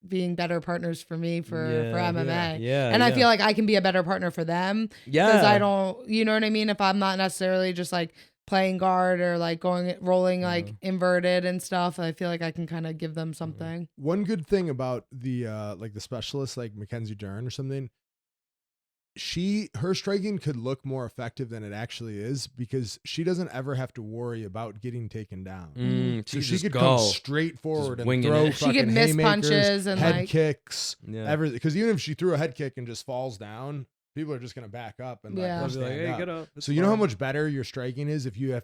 being better partners for me for MMA. Yeah, And I feel like I can be a better partner for them because I don't, you know what I mean? If I'm not necessarily just like playing guard or like rolling like inverted and stuff, I feel like I can kind of give them something. One good thing about the like the specialist like Mackenzie Dern or something, her striking could look more effective than it actually is because she doesn't ever have to worry about getting taken down. So she could come straight forward and winging throw it. She could fucking miss haymakers, punches and, head like- kicks, Yeah. everything. Because even if she threw a head kick and just falls down, people are just gonna back up and let Yeah. her I'll be stand like, hey, up. get up. It's So you know how fine. much better your striking is if you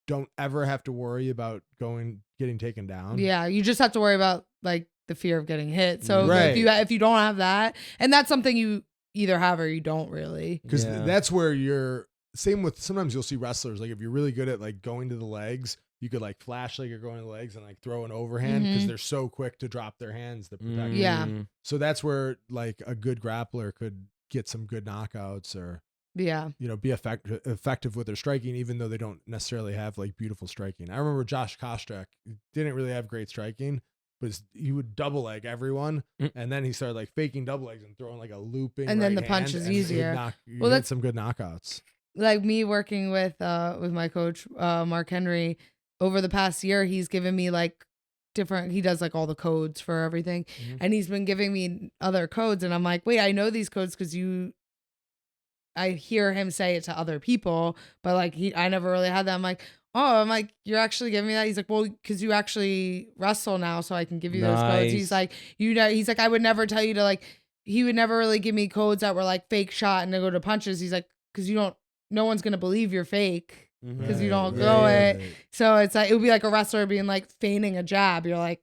don't ever have to worry about getting taken down. Yeah, you just have to worry about like the fear of getting hit. So Right. if you don't have that, and that's something you either have or you don't really. Because that's where you're same with sometimes you'll see wrestlers like if you're really good at like going to the legs, you could like flash like you're going to the legs and like throw an overhand because they're so quick to drop their hands to protect you. Yeah. So that's where like a good grappler could get some good knockouts or be effective with their striking, even though they don't necessarily have like beautiful striking. I remember Josh Koscheck didn't really have great striking, but he would double leg everyone, and then he started like faking double legs and throwing like a looping. And then the punch is easier. Well, that's some good knockouts. Like me working with my coach Mark Henry over the past year, he's given me like different. He does like all the codes for everything, and he's been giving me other codes, and I'm like, wait, I know these codes because I hear him say it to other people, but like I never really had that. I'm like, you're actually giving me that? He's like, well, because you actually wrestle now, so I can give you those codes. He's like, he's like, I would never tell you to like, he would never really give me codes that were like fake shot and to go to punches. He's like, because no one's going to believe you're fake because you don't go it. So it's like, it would be like a wrestler being like feigning a jab. You're like,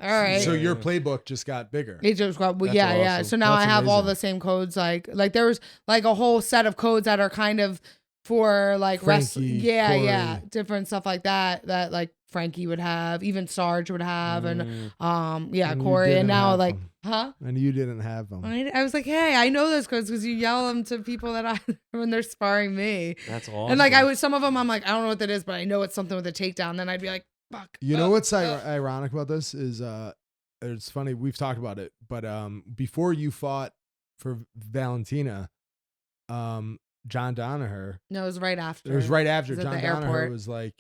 all right. So your playbook just got bigger. It just got, yeah. So now I have all the same codes. Like there was like a whole set of codes that are kind of for like wrestling. Yeah. Different stuff like that like Frankie would have, even Sarge would have. And Corey. And now like, And you didn't have them. I was like, hey, I know those codes because you yell them to people that when they're sparring me. That's awesome. And like some of them I'm like, I don't know what that is, but I know it's something with a takedown. Then I'd be like, fuck. You know what's ironic about this is it's funny, we've talked about it, but before you fought for Valentina, John Danaher. No, it was right after. It was right after. John Danaher was like,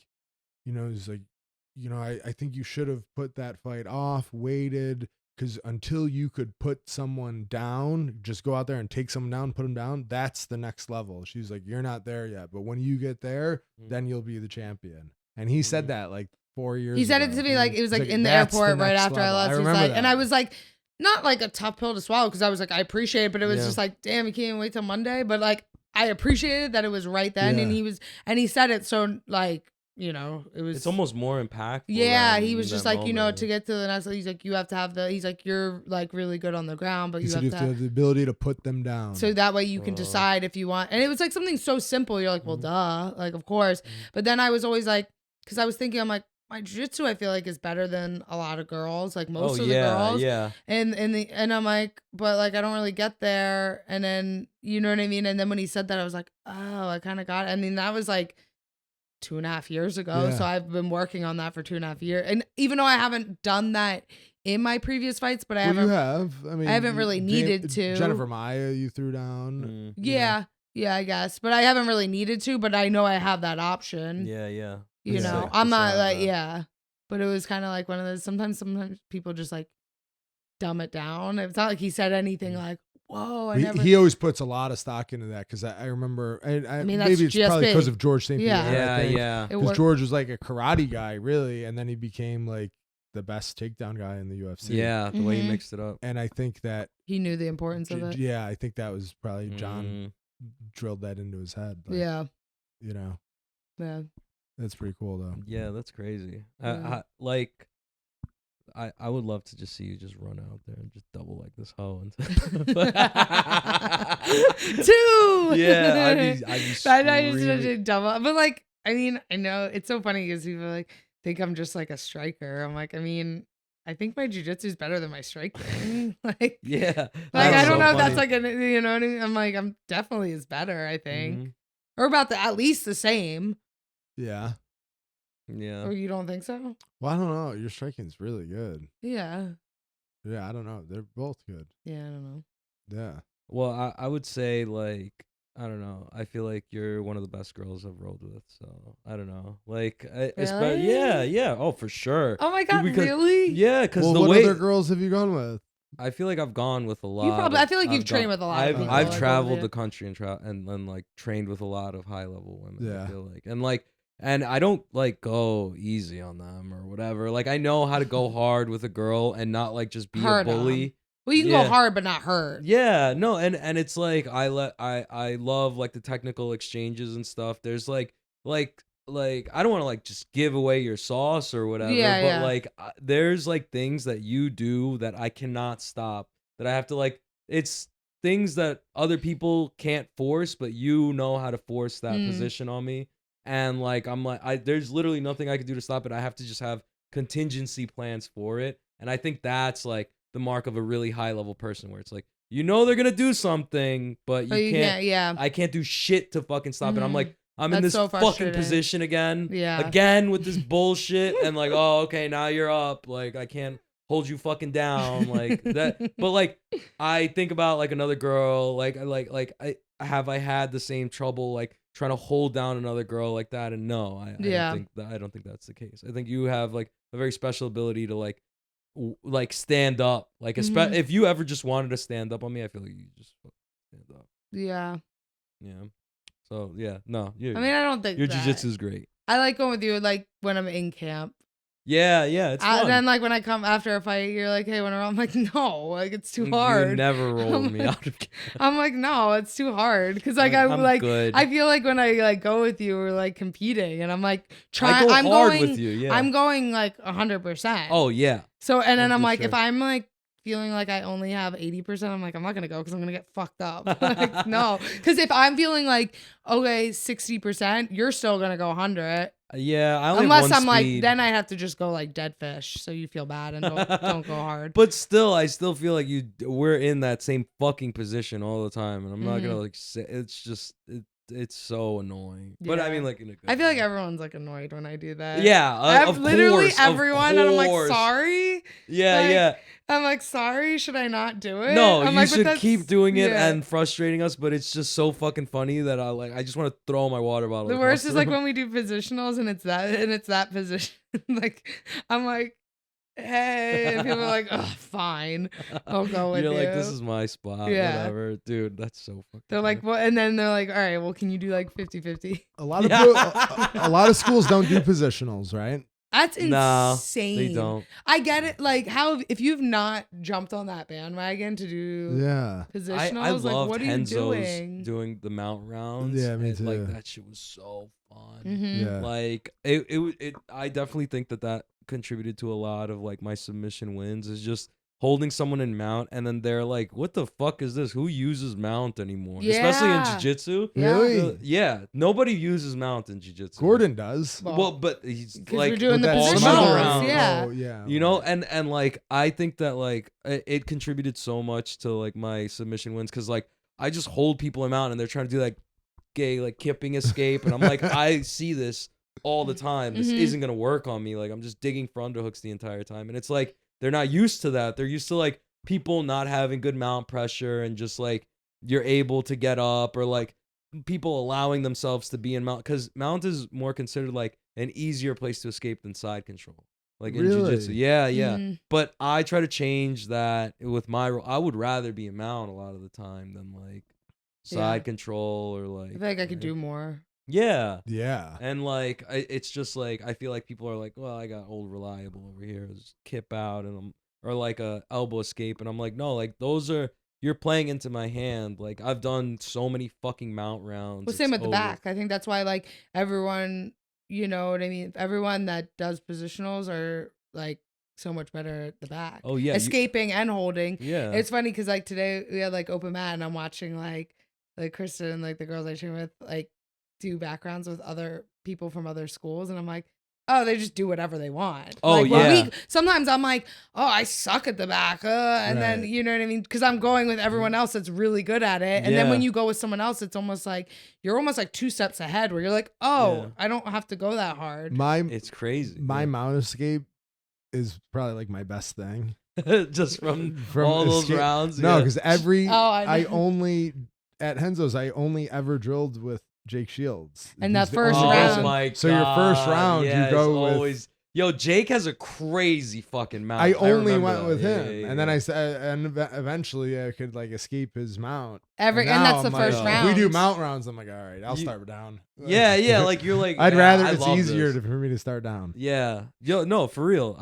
I think you should have put that fight off, waited, because until you could put someone down, just go out there and take someone down, put them down, that's the next level. She's like, you're not there yet, but when you get there, then you'll be the champion. And he said that like 4 years ago. He said it to me like, it was like in the airport right after I left. And I was like, not like a tough pill to swallow because I was like, I appreciate it, but it was just like, damn, you can't wait till Monday. But like, I appreciated that it was right then, and he said it so like, it was. It's almost more impactful. Yeah, he was just like, moment. To get to the next. He's like, you have to have he's like, you're like really good on the ground, but you have to have the ability to put them down. So that way you can decide if you want. And it was like something so simple. You're like, well, duh, like of course. But then I was always like, because I was thinking, I'm like, my jiu-jitsu I feel like is better than a lot of girls, like most of the girls. Yeah. And I'm like, but like I don't really get there. And then you know what I mean? And then when he said that, I was like, oh, I kind of got it. I mean, that was like 2.5 years ago. So I've been working on that for 2.5 years. And even though I haven't done that in my previous fights, but I haven't really needed to. Jennifer Maya, you threw down. Yeah, I guess. But I haven't really needed to, but I know I have that option. Yeah. I'm not like, but it was kind of like one of those, sometimes people just like dumb it down. It's not like he said anything like, whoa, he always puts a lot of stock into that because I remember, I mean, maybe it's GSP. Probably because of George St. Pierre. Yeah. Because George was like a karate guy, really, and then he became like the best takedown guy in the UFC. Yeah, the way he mixed it up. And I think that he knew the importance of it. Yeah, I think that was probably John drilled that into his head. Like, yeah. Yeah. That's pretty cool, though. Yeah, that's crazy. Yeah. I would love to just see you just run out there and just double like this hoe. Two! Yeah, I'd be screaming. Double. But like, I mean, I know it's so funny because people like think I'm just like a striker. I'm like, I mean, I think my jiu-jitsu is better than my striking. Like, yeah. Like, I don't know if that's like what I mean? I'm like, I'm definitely is better, I think. Or about at least the same. Yeah. Or you don't think so? Well, I don't know. Your striking's really good. Yeah. Yeah, I don't know. They're both good. Yeah, I don't know. Yeah. Well, I would say like, I don't know. I feel like you're one of the best girls I've rolled with. So I don't know. Like, really? yeah. Oh, for sure. Oh my God, really? Yeah, because what other girls have you gone with? I feel like I've gone with a lot. I feel like you've trained with a lot of people. I've traveled the country and then like trained with a lot of high level women. Yeah. I feel like and I don't like go easy on them or whatever. Like I know how to go hard with a girl and not like just be a bully. Well, you can go hard but not hurt. Yeah, no, and it's like I love like the technical exchanges and stuff. There's like I don't want to like just give away your sauce or whatever, but like there's like things that you do that I cannot stop. That I have to like it's things that other people can't force, but you know how to force that Mm. position on me. And like, I'm like, there's literally nothing I can do to stop it. I have to just have contingency plans for it. And I think that's like the mark of a really high level person, where it's like, you know, they're going to do something, but you can't, yeah. I can't do shit to fucking stop it. I'm like, I'm in That's this so fucking frustrating. position again. Yeah. Again with this bullshit. And like, oh, okay, now you're up. Like, I can't hold you fucking down like that. But like, I think about like another girl, I had the same trouble like trying to hold down another girl like that. And no, I don't think that's the case. I think you have like a very special ability to like stand up. Like, if you ever just wanted to stand up on me, I feel like you just stand up. Yeah. Yeah. So yeah, no. I mean, I don't think your that. jiu-jitsu is great. I like going with you like when I'm in camp. Yeah, it's fun. And then like when I come after a fight, you're like, hey, I'm like, no, like it's too hard. You never rolled me out of camp. I'm like, no, it's too hard. Because like I'm like good. I feel like when I like go with you, we're like competing, and I'm like trying. I'm going with you. Yeah, I'm going like 100%. Oh yeah. So and then I'm like, sure. if I'm like feeling like I only have 80%, I'm like, I'm not gonna go because I'm gonna get fucked up. Like, no, because if I'm feeling like okay 60%, you're still gonna go 100. Yeah, I only unless have I'm one speed. like, then I have to just go like dead fish, so you feel bad and don't go hard. But still, I still feel like we're in that same fucking position all the time, and I'm not gonna like say it's just it's so annoying. But I mean, like in a good I feel like way. everyone's like annoyed when I do that. Yeah, of literally course, everyone, and I'm like, course. sorry. Yeah, Like, yeah. I'm like, sorry, should I not do it? No, I'm you like, should keep doing it yeah. and frustrating us, but it's just so fucking funny that I just want to throw my water bottle. The worst is like when we do positionals and it's that position. Like I'm like, hey, and people are like, oh, fine, I'll go with you. You're like, this is my spot, whatever. Dude, that's so fucking They're like, well, and then they're like, all right, well, can you do like 50-50? A lot of a lot of schools don't do positionals, right? That's insane. No, they don't. I get it. Like, how if you've not jumped on that bandwagon to do positionals, I like, loved what are you Henzo's doing? the mount rounds. Yeah, me too. Like that shit was so fun. Yeah. Like it I definitely think that contributed to a lot of like my submission wins, is just holding someone in mount and then they're like, what the fuck is this? Who uses mount anymore? Yeah. Especially in jiu-jitsu. Really? Yeah. Nobody uses mount in jiu-jitsu. Gordon does. Well, but he's like we're doing the all positionals. mount rounds. Yeah. Oh, yeah. You know, and like I think that like it contributed so much to like my submission wins, because like I just hold people in mount and they're trying to do like gay like kipping escape, and I'm like, I see this all the time. This isn't gonna work on me. Like I'm just digging for underhooks the entire time, and it's like they're not used to that. They're used to like people not having good mount pressure and just like you're able to get up, or like people allowing themselves to be in mount, because mount is more considered like an easier place to escape than side control. Like in jiu-jitsu. Yeah. But I try to change that with my role. I would rather be in mount a lot of the time than like side control, or like I feel like I could do more. Yeah. And like it's just like I feel like people are like, well, I got old reliable over here, just kip out, and or like a elbow escape, and I'm like, no, like those are, you're playing into my hand. Like I've done so many fucking mount rounds. Well, same with the back. I think that's why like everyone, you know what I mean? Everyone that does positionals are like so much better at the back. Oh yeah, escaping and holding. Yeah, it's funny because like today we had like open mat, and I'm watching like Kristen and like the girls I train with like do backgrounds with other people from other schools, and I'm like, oh, they just do whatever they want. Oh like, yeah. Sometimes I'm like, oh, I suck at the back, and then you know what I mean, because I'm going with everyone else that's really good at it, and then when you go with someone else, it's almost like you're almost like 2 steps ahead, where you're like, oh, I don't have to go that hard. It's crazy. My mount escape is probably like my best thing. Just from all those rounds. No, because I only at Henzo's I only ever drilled with Jake Shields. And that first round. Oh my God. So your first round, you go always. Yo, Jake has a crazy fucking mount. I only went that. with him, and then I said, and eventually I could like escape his mount. And that's the first round. If we do mount rounds, I'm like, all right, I'll start down. Yeah, like you're like. I'd rather it's easier for me to start down. Yeah, yo, no, for real.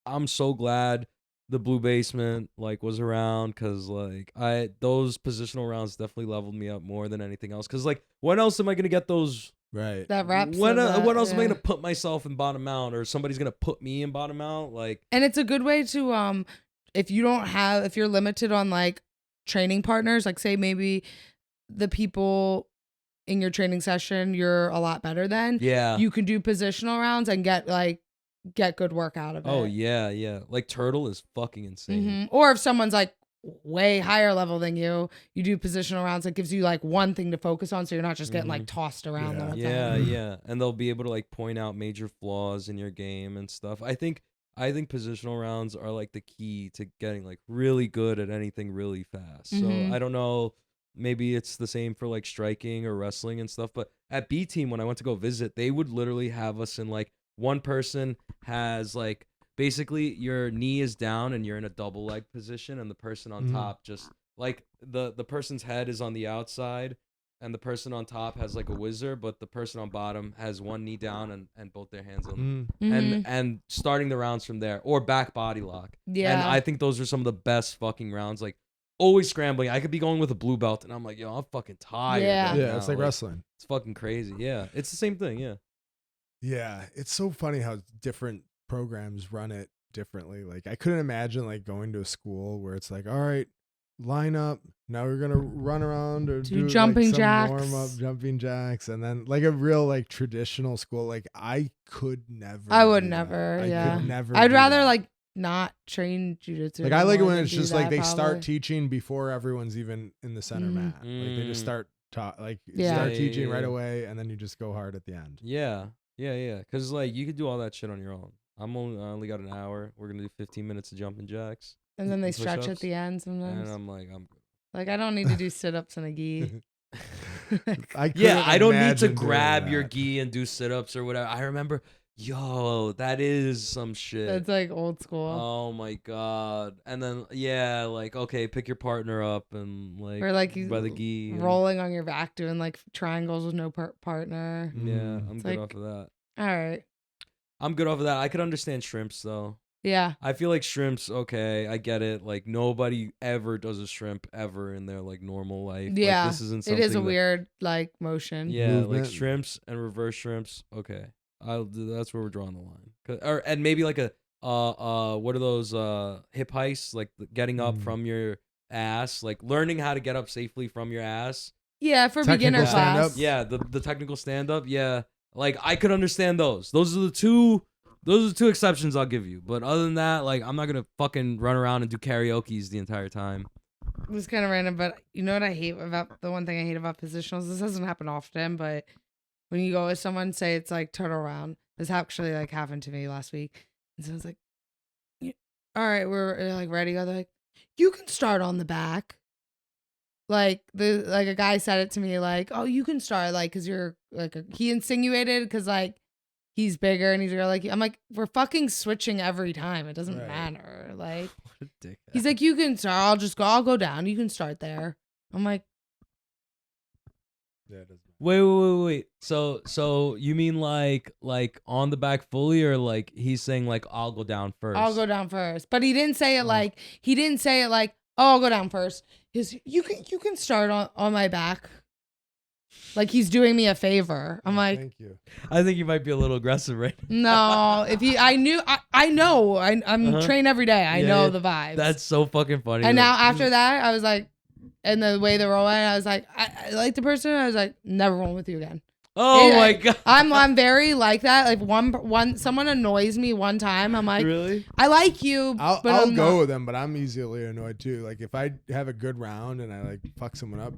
I'm so glad the Blue Basement like was around, because like those positional rounds definitely leveled me up more than anything else. Because like, when else am I gonna get those? Right. That reps. What else am I gonna put myself in bottom mount, or somebody's gonna put me in bottom mount? Like, and it's a good way to if you're limited on like training partners. Like say maybe the people in your training session you're a lot better than. Yeah. You can do positional rounds and get good work out of it. Oh yeah. Like Turtle is fucking insane. Or if someone's like way higher level than you do positional rounds that gives you like one thing to focus on, so you're not just getting like tossed around the whole time. Yeah. And they'll be able to like point out major flaws in your game and stuff. I think positional rounds are like the key to getting like really good at anything really fast. So I don't know, maybe it's the same for like striking or wrestling and stuff, but at B Team when I went to go visit, they would literally have us in like one person has like basically your knee is down and you're in a double leg position, and the person on top just like the person's head is on the outside and the person on top has like a whizzer, but the person on bottom has one knee down and both their hands on and starting the rounds from there, or back body lock. Yeah. And I think those are some of the best fucking rounds. Like always scrambling. I could be going with a blue belt and I'm like, yo, I'm fucking tired. Yeah. Yeah, it's like wrestling. It's fucking crazy. Yeah. It's the same thing. Yeah. Yeah, it's so funny how different programs run it differently. Like I couldn't imagine like going to a school where it's like, all right, line up. Now we're gonna run around or do jumping like, some jacks, warm up, jumping jacks, and then like a real like traditional school. Like I could never. I would do that. never. I Yeah, could never. I'd do rather that. like not train jujitsu. Like I like it when than it's do just like that, they probably. start teaching before everyone's even in the center mat. Like they just start start teaching right away, and then you just go hard at the end. Yeah. Because like you could do all that shit on your own. I only got an hour. We're gonna do 15 minutes of jumping jacks. And then they push-ups, stretch at the end sometimes. And I'm like, I'm good. Like I don't need to do sit-ups and a gi. I don't need to imagine grab doing your that. gi and do sit-ups or whatever. I remember, that is some shit. That's like old school. Oh my god. And then like okay, pick your partner up and like, Or like by the gi. rolling on your back doing like triangles with no partner. Yeah, I'm It's good like- off of that. All right. I'm good off of that. I could understand shrimps though. Yeah. I feel like shrimps, okay, I get it. Like nobody ever does a shrimp ever in their like normal life. Yeah. Like, this isn't It something is a that- weird like motion. Yeah, movement. like shrimps and reverse shrimps. Okay, that's where we're drawing the line. And maybe like a what are those hip heists? Like getting up from your ass, like learning how to get up safely from your ass. Yeah, for Technical beginner stand-up? class. Yeah, the technical stand up. Yeah, like I could understand those. Those are the two exceptions I'll give you. But other than that, like I'm not gonna fucking run around and do karaoke's the entire time. It was kind of random, but you know what I hate about the one thing I hate about positionals? This doesn't happen often, but when you go with someone, say it's like turtle round. This actually like happened to me last week. And so I was like, all right, we're like ready. They're like, you can start on the back. Like a guy said it to me like, oh, you can start like because you're like he insinuated because like he's bigger and he's like I'm like we're fucking switching every time. It doesn't matter. Like What a dickhead. he's like you can start. I'll go down. You can start there. I'm like Yeah, it doesn't matter. Wait. So you mean like on the back fully, or like he's saying like I'll go down first? I'll go down first. But he didn't say it like oh, I'll go down first. You can start on my back. Like he's doing me a favor. I'm like, thank you. I think you might be a little aggressive, right? no. If he, I know. I'm trained every day. I know the vibes. That's so fucking funny. And now after that, I was like, and the way they were rolling, I was like, I like the person. I was like, never roll with you again. oh my god, I'm very like that. Like one someone annoys me one time. I'm like, really? I like you, I'll but I'm go not. with them, but I'm easily annoyed too. Like if I have a good round and I like fuck someone up,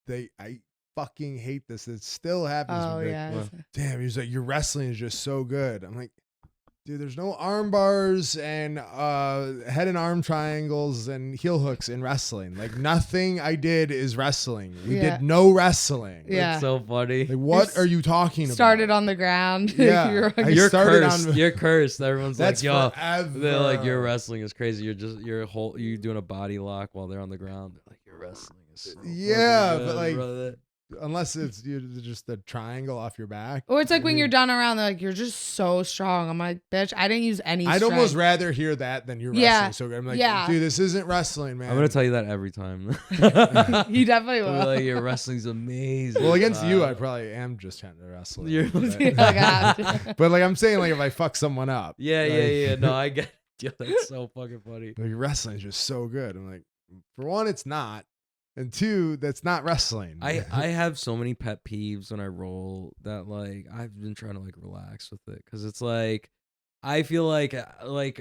like I fucking hate this. It still happens. Oh Like, yeah. damn, he's like, your wrestling is just so good. I'm like, dude, there's no arm bars and head and arm triangles and heel hooks in wrestling. Like nothing I did is wrestling. We Yeah. did no wrestling. Yeah. That's so funny. Like what are you talking about? Started on the ground. Yeah. You're started cursed. on- You're cursed. Everyone's That's like, yo, forever. they're like, your wrestling is crazy. You're doing a body lock while they're on the ground. They're like, your wrestling is so Yeah, fucking but good, like- brother. Unless it's just a triangle off your back. Or it's like when you're done around, they're like, you're just so strong. I'm like, bitch, I didn't use any I'd strength. almost rather hear that than you're Yeah. wrestling so good. I'm like, Yeah. dude, this isn't wrestling, man. I'm gonna tell you that every time. You definitely I'll be will. like, your wrestling's amazing. Well, against you, I probably am just trying to wrestle. You're- Oh, God. But like I'm saying, like if I fuck someone up, yeah. like, No, I get. Yo, that's so fucking funny. Like wrestling is just so good. I'm like, For one, it's not. And two, that's not wrestling. I have so many pet peeves when I roll that like I've been trying to like relax with it because it's like I feel like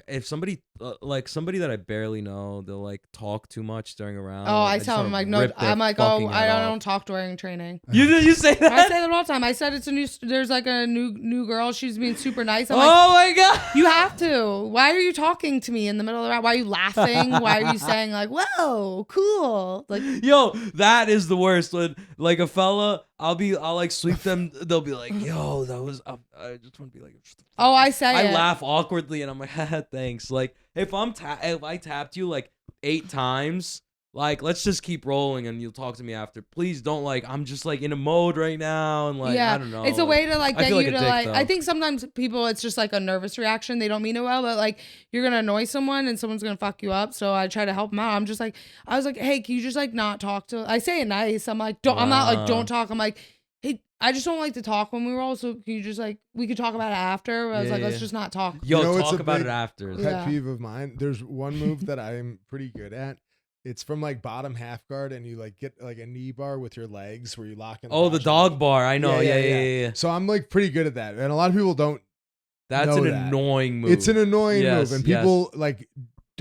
if somebody like somebody that I barely know, they'll like talk too much during a round. Oh, like, I just tell wanna them like no. rip their I'm like, fucking oh, head I off. don't talk during training. You say that? I say that all the time. I said it's a new. There's like a new girl. She's being super nice. I'm like, Oh my god! you have to. Why are you talking to me in the middle of the round? Why are you laughing? Why are you saying like, whoa, cool? Like, yo, that is the worst. When like a fella, I'll like sweep them. They'll be like, yo, that was. I just want to be like. oh, I say I it. laugh awkwardly and I'm like, haha, thanks. Like if I tapped you like 8 times, like let's just keep rolling and you'll talk to me after. Please don't like I'm just like in a mode right now and like yeah, I don't know. it's a way to like I get feel you like a to dick, like. though. I think sometimes people, it's just like a nervous reaction. They don't mean it well, but like you're gonna annoy someone and someone's gonna fuck you up. So I try to help them out. I'm just like, I was like, hey, can you just like not talk to? I say it nice. I'm like, don't. I'm not like don't talk. I'm like, hey, I just don't like to talk when we roll. So can you just like we could talk about it after? I was like, let's just not talk. Yo, You know, it's talk a about big it after. Pet Yeah. peeve of mine. There's one move that I'm pretty good at. It's from like bottom half guard, and you like get like a knee bar with your legs where you lock in. Oh, the dog bar. I know. Yeah. So I'm like pretty good at that, and a lot of people don't. That's know an that. annoying move. It's an annoying Yes, move, and people like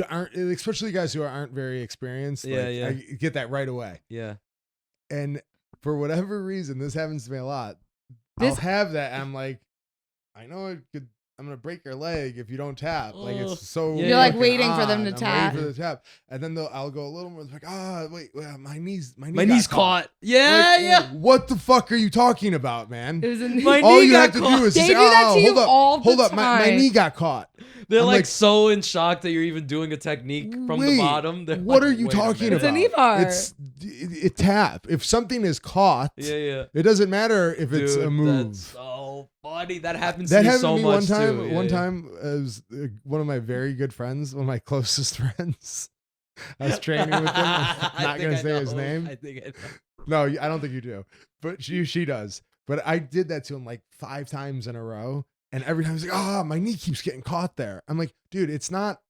aren't, especially guys who aren't very experienced. Like, Yeah. I get that right away. Yeah. And for whatever reason, this happens to me a lot. This- I'll have that. And I'm like, I know I'm gonna break your leg if you don't tap. Like Ugh. it's so. You're, like, fucking waiting for them to I'm tap. Waiting for the tap, and then I'll go a little more like, wait, my knee's My got knee's caught. Yeah, Like, yeah. What the fuck are you talking about, man? It was a My All knee you got have to caught. do is They say, do that to you hold up, all the hold up, my time. knee got caught. They're I'm like like, so in shock that you're even doing a technique from the Wait, bottom. They're what like, are you "Wait a talking minute." about? It's a knee bar. It's it tap. If something is caught, Yeah. it doesn't matter if it's Dude, a move. That's so funny. That happens That to me happened so to me much one time. too. One Yeah. time, it was one of my very good friends, one of my closest friends. I was training with him. I'm I not think gonna I say his know. name. I think I know. No, I don't think you do. But she does. But I did that to him like 5 times in a row. And every time he's like, my knee keeps getting caught there. I'm like, dude, it's not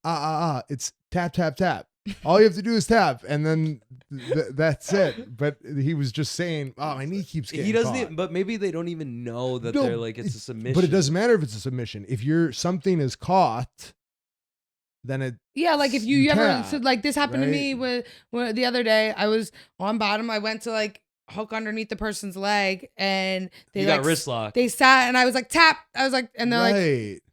it's tap, tap, tap. All you have to do is tap, and then that's it. But he was just saying, my knee keeps getting He doesn't, caught. even, but maybe they don't even know that No, they're like it's a submission. But it doesn't matter if it's a submission. If something is caught, then it. Yeah, like if you ever tap, so like this happened to right? me with the other day. I was on bottom. I went to like hook underneath the person's leg, and they You like got wrist lock. They sat, and I was like tap. I was like, and they're like,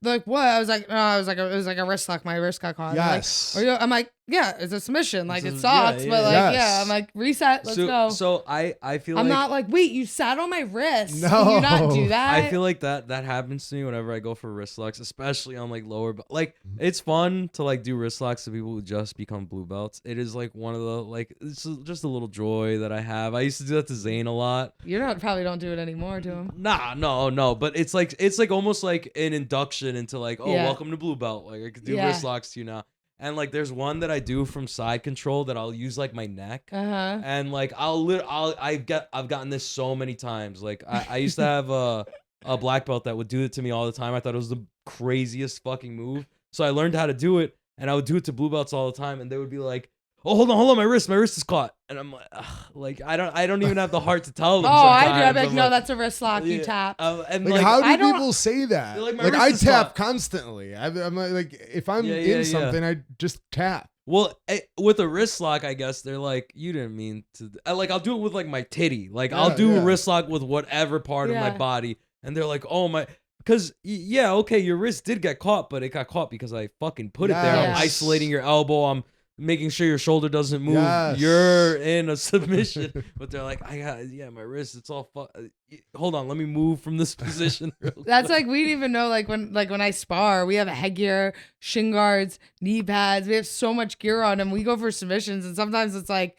Right. what? I was like, no, I was like, it was like a wrist lock. My wrist got caught. And they're like, Yes. I'm like, yeah, it's a submission. Like It's it a- sucks, yeah, but yeah. like Yes. yeah, I'm like reset. Let's go. So I feel I'm like not like, wait, you sat on my wrist. No. Can you not do that? I feel like that happens to me whenever I go for wrist locks, especially on like lower. Like it's fun to like do wrist locks to people who just become blue belts. It is like one of the like it's just a little joy that I have. I used to do that to Zane a lot. you probably don't do it anymore to him. Nah, no. But it's like almost like an induction into like, oh, Yeah. welcome to blue belt. Like I could do Yeah. wrist locks to you now. And like there's one that I do from side control that I'll use like my neck. And like I've gotten this so many times. Like I used to have a black belt that would do it to me all the time. I thought it was the craziest fucking move. So I learned how to do it, and I would do it to blue belts all the time, and they would be like, "Oh, hold on, my wrist is caught." And I'm like, ugh, like I don't even have the heart to tell them. Oh, I do. sometimes. I'm like, I'm no, that's a wrist lock. You yeah. tap. And Like, how I do don't- people say that? They're like, my Like wrist I is tap caught. constantly. I'm like, if I'm Yeah, yeah, in yeah. something, I just tap. Well, with a wrist lock, I guess they're like, you didn't mean to. Like, I'll do it with like my titty. Like, I'll Yeah, do a yeah. wrist lock with whatever part of my Yeah. body, and they're like, oh my, because yeah, okay, your wrist did get caught, but it got caught because I fucking put it there. I'm Yes. isolating your elbow. I'm making sure your shoulder doesn't move. Yes. You're in a submission, but they're like, my wrist, it's all hold on, let me move from this position. real That's quick. like we didn't even know when I spar, we have a headgear, shin guards, knee pads. We have so much gear on, and we go for submissions, and sometimes it's like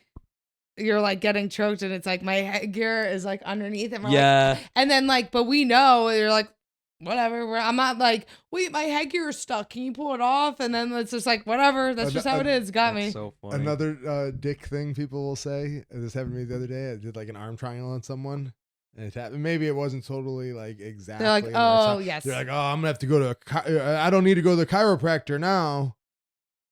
you're like getting choked, and it's like my headgear is like underneath, and we're like, yeah. and then like, but we know you're like, whatever. I'm not like, wait, my headgear is stuck. Can you pull it off? And then it's just like, whatever. That's just how it is. Got me. That's so funny. Another dick thing people will say. This happened to me the other day. I did like an arm triangle on someone, and it happened. Maybe it wasn't totally like exactly. They're like, what oh it's- yes. They're like, oh, I'm gonna have to go to. I don't need to go to the chiropractor now.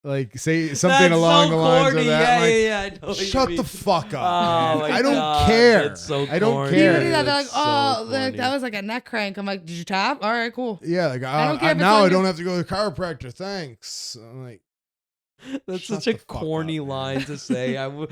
Like say something along the lines of that. I know what you Shut mean. the fuck up. Oh, man. my I don't God, care. that's so I don't corny. care. People do that. They're like, That's so oh, look, corny. that was like a neck crank. I'm like, did you tap? All right, cool. Yeah, like I don't care if it's now on I your- don't have to go to the chiropractor. Thanks. I'm like, That's Shut such a the fuck corny up, man. line to say. I would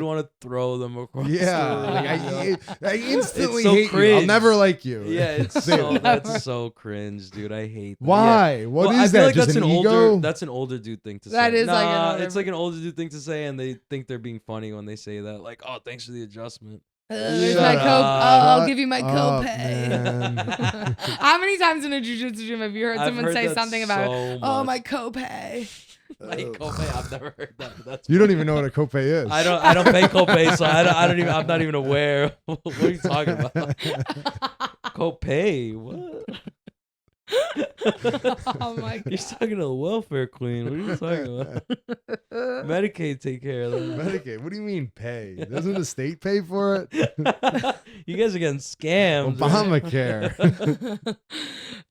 want to throw them across. yeah, the room. like, I instantly It's so hate you. I'll cringe. never like you. Yeah, it's Say so it. that's so cringe, dude. I hate that. Why? Yeah. What Well, is I feel that? like Just that's an an ego? older that's an older dude thing to say. That is like an Nah, older- it's like an older dude thing to say, and they think they're being funny when they say that. Like, oh, thanks for the adjustment. There's Shut my up. I'll Shut give you my up, copay. man. How many times in a jiu-jitsu gym have you heard I've someone heard say that something about, so oh, much. my copay? My copay. I've never heard that. But that's You don't even know what a copay is. I don't pay copay, so I don't even. I'm not even aware. What are you talking about? Copay? What? Oh my You're god. talking to the welfare queen. What are you talking about? Medicaid take care of that. Medicaid. What do you mean pay? Doesn't the state pay for it? You guys are getting scammed. right? Obamacare.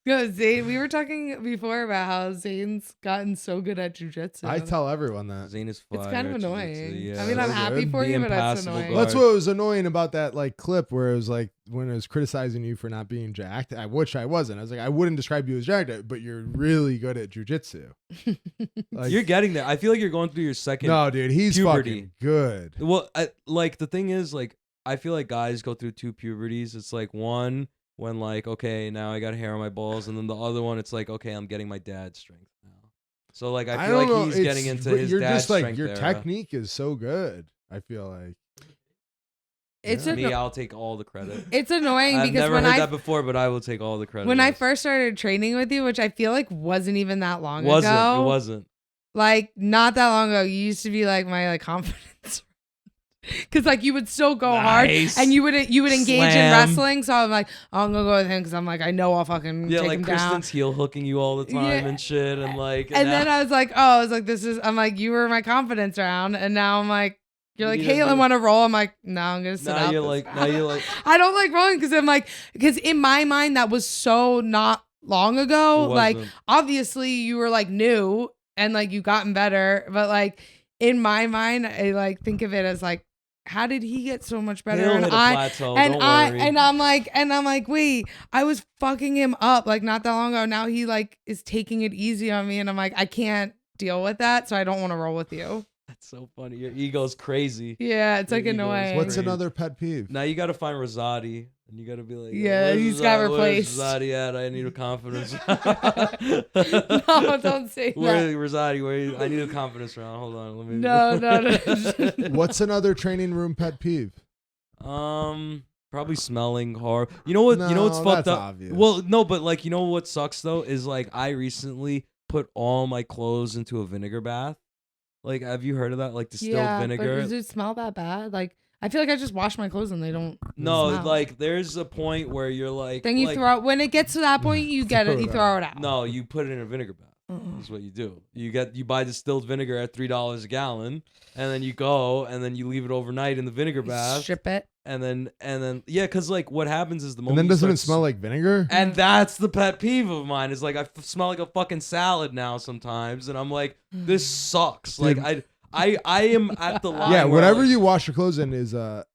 No, Zane, we were talking before about how Zane's gotten so good at jujitsu. I tell everyone that. Zane is fire. It's kind of at annoying. jiu-jitsu, yeah. I mean, I'm So happy good. for The you, but that's impassable annoying. guard. That's what was annoying about that like clip where it was like when it was criticizing you for not being jacked, which I wasn't. I was like, I wouldn't describe you as jacked, but you're really good at jujitsu. Like, You're getting there. I feel like you're going through your second. no, dude, he's puberty. fucking good. Well, like the thing is, like I feel like guys go through two puberties. It's like one when like okay, now I got hair on my balls, and then the other one, it's like okay, I'm getting my dad's strength now. So like I feel don't know, like he's getting it's- into but his you're dad's just like strength your era. technique is so good. I feel like It's Yeah. Me, I'll take all the credit. It's annoying I've because never when heard I that before, but I will take all the credit. when I yes. first started training with you, which I feel like wasn't even that long wasn't ago. it wasn't. Like not that long ago, you used to be like my like confidence. Cause like you would still go Nice. hard and you would engage in Slam. wrestling. So I'm like, oh, I'm gonna go with him because I'm like, I know I'll fucking Yeah, take like him Kristen's down. heel hooking you all the time Yeah. and shit, and like. And now- then I was like, oh, I was like, I'm like, you were my confidence round, and now I'm like, you're like, You hey, don't I do- want to roll. I'm like, no, I'm gonna sit now out. you're this like, round. now you're like. I don't like rolling because in my mind that was so not long ago. It Like wasn't. obviously you were like new and like you gotten better, but like in my mind I like think of it as like, how did he get so much better? He'll And hit a I plateau. and Don't I worry. and I'm like, wait, I was fucking him up like not that long ago. Now he like is taking it easy on me, and I'm like, I can't deal with that, so I don't want to roll with you. That's so funny. Your ego's crazy. Yeah, it's like Your ego is annoying. what's Great. another pet peeve? Now you gotta find Rosati, and you gotta be like, Yeah, where's he's got Where's replaced. Rosati at? I need a confidence. No, don't say Where that. Rosati? I need a confidence round. Hold on, let me. No. What's another training room pet peeve? Probably smelling hard. You know what? You know what's No, fucked that's up? obvious. Well, no, but like you know what sucks though is like I recently put all my clothes into a vinegar bath. Like, have you heard of that? Like distilled Yeah, vinegar. but does it smell that bad? Like, I feel like I just wash my clothes and they don't. No, smell. like there's a point where you're like. Then you like, throw when it gets to that point, you get it. You throw it out. No, you put it in a vinegar bath. Uh-uh. Is what you do. You buy distilled vinegar at $3 a gallon, and then you go and then you leave it overnight in the vinegar bath, Strip it. and then yeah, because like what happens is the And moment then you doesn't it start smell like vinegar? And that's the pet peeve of mine. Is like I smell like a fucking salad now sometimes, and I'm like, this sucks. Dude. Like I am at the line. Yeah, where, whatever like, you wash your clothes in is like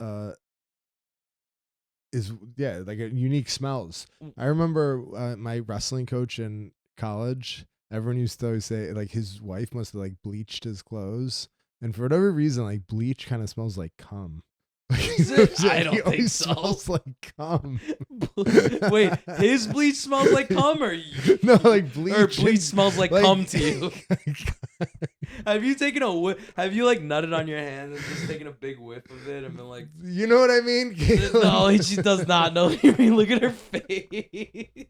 a unique smells. I remember my wrestling coach in college. Everyone used to always say like his wife must have like bleached his clothes, and for whatever reason, like bleach kind of smells like cum. I don't he think always so. Smells like cum. Wait, his bleach smells like cum, or No, like bleach. or bleach smells like cum to you? you. Have you taken a whiff? Have you like nutted on your hand and just taken a big whiff of it and been like, You know what I mean? no, she does not know what you mean. Look at her face.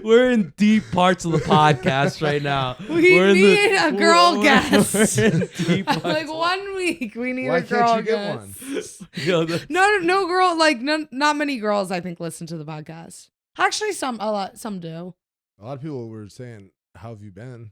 We're in deep parts of the podcast right now. We need a girl we're guest. in deep parts. Like 1 week, we need Why a girl can't you get one? guest. Yo, that's- No girl. Like not many girls. I think listen to the podcast. Actually, some do. A lot of people were saying, "How have you been?"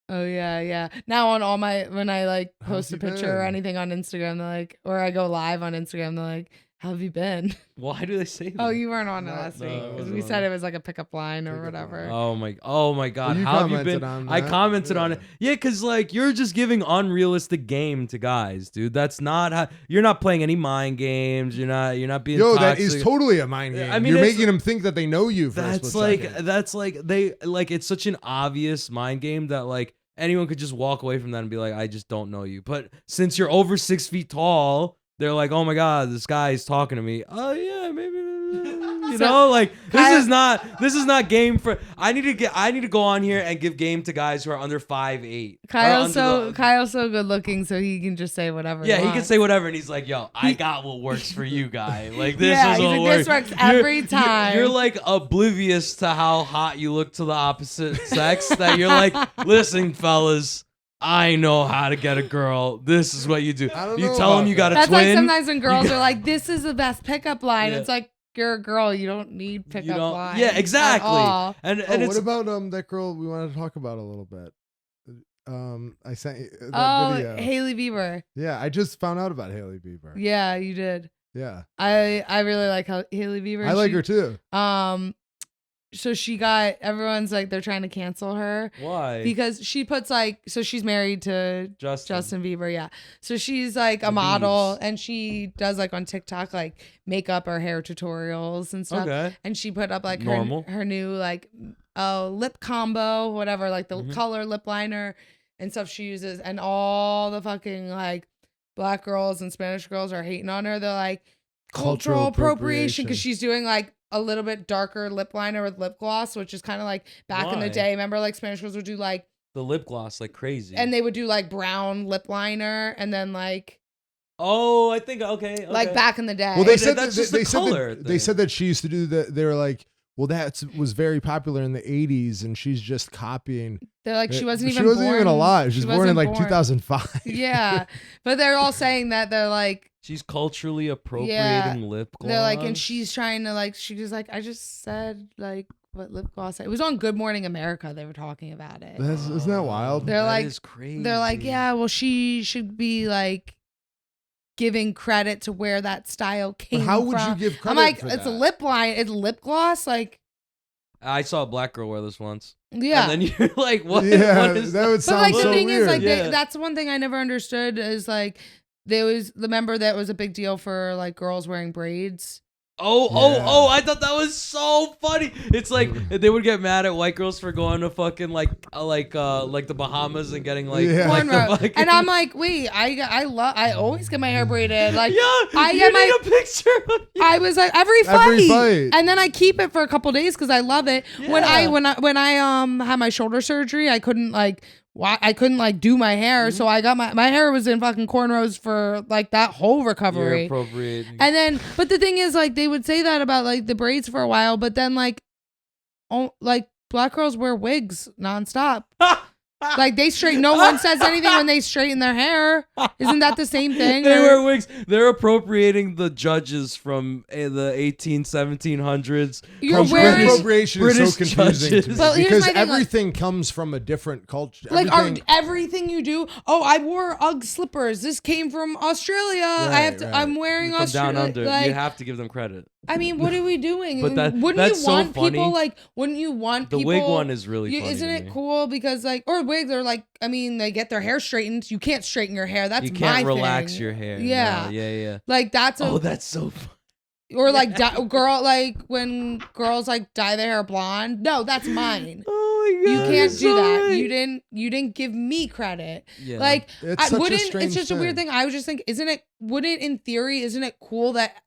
Oh yeah. Now on all my when I like How's post a you picture or been? anything on Instagram, they're like, or I go live on Instagram, they're like, how have you been? Why do they say that? Oh, you weren't on it No, last no, week I because wasn't we on said it. it was like a pickup line or Pickup whatever. line. Oh my God. You How have you commented been? on I that. commented on it. Yeah, because like you're just giving unrealistic game to guys, dude. That's not how. You're not playing any mind games. You're not being. Yo, toxic. that is totally a mind game. I mean, you're it's- making them think that they know you for a That's split like second. that's like they like it's such an obvious mind game that like anyone could just walk away from that and be like, I just don't know you. But since you're over 6 feet tall, they're like, oh my God, this guy is talking to me. Oh yeah, maybe. You know, like this is not game for. I need to go on here and give game to guys who are under 5'8". Kyle's so good looking, so he can just say whatever. Yeah, he can wants. say whatever, and he's like, "Yo, I got what works for you, guy. Like this Yeah, is he's what like, works. this works every time." You're like oblivious to how hot you look to the opposite sex. That you're like, listen, fellas, I know how to get a girl. This is what you do. I don't You know tell them about you got a That's twin. like sometimes when girls are like, "This is the best pickup line." Yeah. It's like you're a girl, you don't need pickup don't- line. yeah, exactly. At all. And Oh, it's what about that girl we wanted to talk about a little bit? I sent you that Oh, video. Hailey Bieber. Yeah, I just found out about Hailey Bieber. Yeah, you did. Yeah, I really like Hailey Bieber. I like her too. So everyone's like they're trying to cancel her why because she puts like she's married to Justin Bieber, yeah. So she's like a The model Biebs. and she does like on TikTok like makeup or hair tutorials and stuff. Okay. And she put up like Normal. her new like lip combo, whatever, like the Mhm. color lip liner and stuff she uses, and all the fucking like black girls and Spanish girls are hating on her. They're like cultural appropriation because she's doing like a little bit darker lip liner with lip gloss, which is kind of like back in the Why? day. Remember, like Spanish girls would do like, The lip gloss like crazy. and they would do like brown lip liner, and then like I think okay. like back in the day. Well, they But said that's that, just they the said color that thing. they said that she used to do that. They were like, well, that was very popular in the 80s, and she's just copying. They're like she wasn't She even wasn't born. even alive. She was born in wasn't like born. 2005. Yeah, but they're all saying that they're like She's culturally appropriating lip gloss. they're like, and she's trying to like she was like I just said like what lip gloss. It was on Good Morning America. They were talking about it. Isn't that wild? They're That like- is crazy. They're like, yeah, well, she should be like giving credit to where that style came But how from. would you give credit I'm like, for it's that? a lip line, it's lip gloss, like I saw a black girl wear this once. yeah. And then you're like, what? Yeah, what is that would But sound like so the thing weird. is, like Yeah. that's one thing I never understood is like there was remember that was a big deal for like girls wearing braids. Oh, I thought that was so funny. It's like they would get mad at white girls for going to fucking like the Bahamas and getting like, Yeah. like the Cornrow. fucking And I'm like, wait, I always get my hair braided. Like yeah, I you get need my a picture of you. I was like every fight. And then I keep it for a couple days because I love it. When I had my shoulder surgery, I couldn't like do my hair, so I got my hair was in fucking cornrows for like that whole You're recovery. appropriating. And then, but the thing is, like they would say that about like the braids for a while, but then like black girls wear wigs nonstop. Like they straighten. No one says anything when they straighten their hair. Isn't that the same thing? They Or- wear wigs. They're appropriating the judges from the 1700s. You're from wearing- Appropriation is British so confusing to judges. me But here's because my thing, like- everything comes from a different culture. Like Everything- everything you do. Oh, I wore UGG slippers. This came from Australia. Right. I'm wearing From Australia. down under, Like, you have to give them credit. I mean, what are we doing? But wouldn't that's you so want funny. people like? Wouldn't you want The people? wig one is really funny. Isn't to it me. cool because like or wigs are like? I mean, they get their hair straightened. You can't straighten your hair. That's You can't my relax thing. your hair. Yeah. No, yeah. Like that's a Oh, that's so funny. or like girl like when girls like dye their hair blonde. No, that's mine. Oh my You god. can't you're do so that. right. You didn't give me credit. Yeah. Like It's such a wouldn't strange it's just a weird thing. I was just think wouldn't in theory isn't it cool that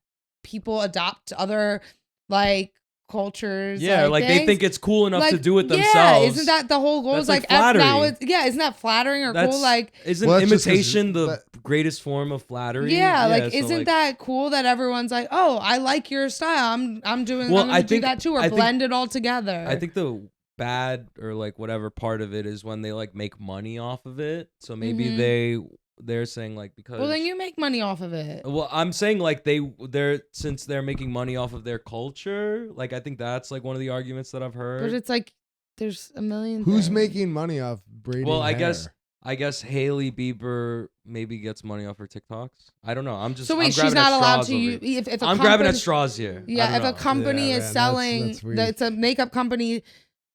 people adopt other like cultures? Yeah, like they things? think it's cool enough to Like, do it Yeah, themselves. isn't that the whole goal? That's Is like now flattery. it's isn't that flattering or That's- cool? Like Isn't Well, that's just 'cause imitation the that- greatest form of flattery? yeah, like so, isn't that cool that everyone's like, oh, I like your style. I'm doing. Well, I'm gonna I do think- that too, or I think- blend it all together. I think the bad or like whatever part of it is when they like make money off of it. So maybe Mhm. they're saying like because Well, then you make money off of it. Well, I'm saying like they're since they're making money off of their culture, like I think that's like one of the arguments that I've heard. But it's like there's a million. Who's things. making money off braiding Well, I hair? guess I guess Hailey Bieber maybe gets money off her TikToks. I don't know. I'm just. So wait, I'm she's not allowed to use. If I'm grabbing at straws here. Yeah, if a company is selling, it's a makeup company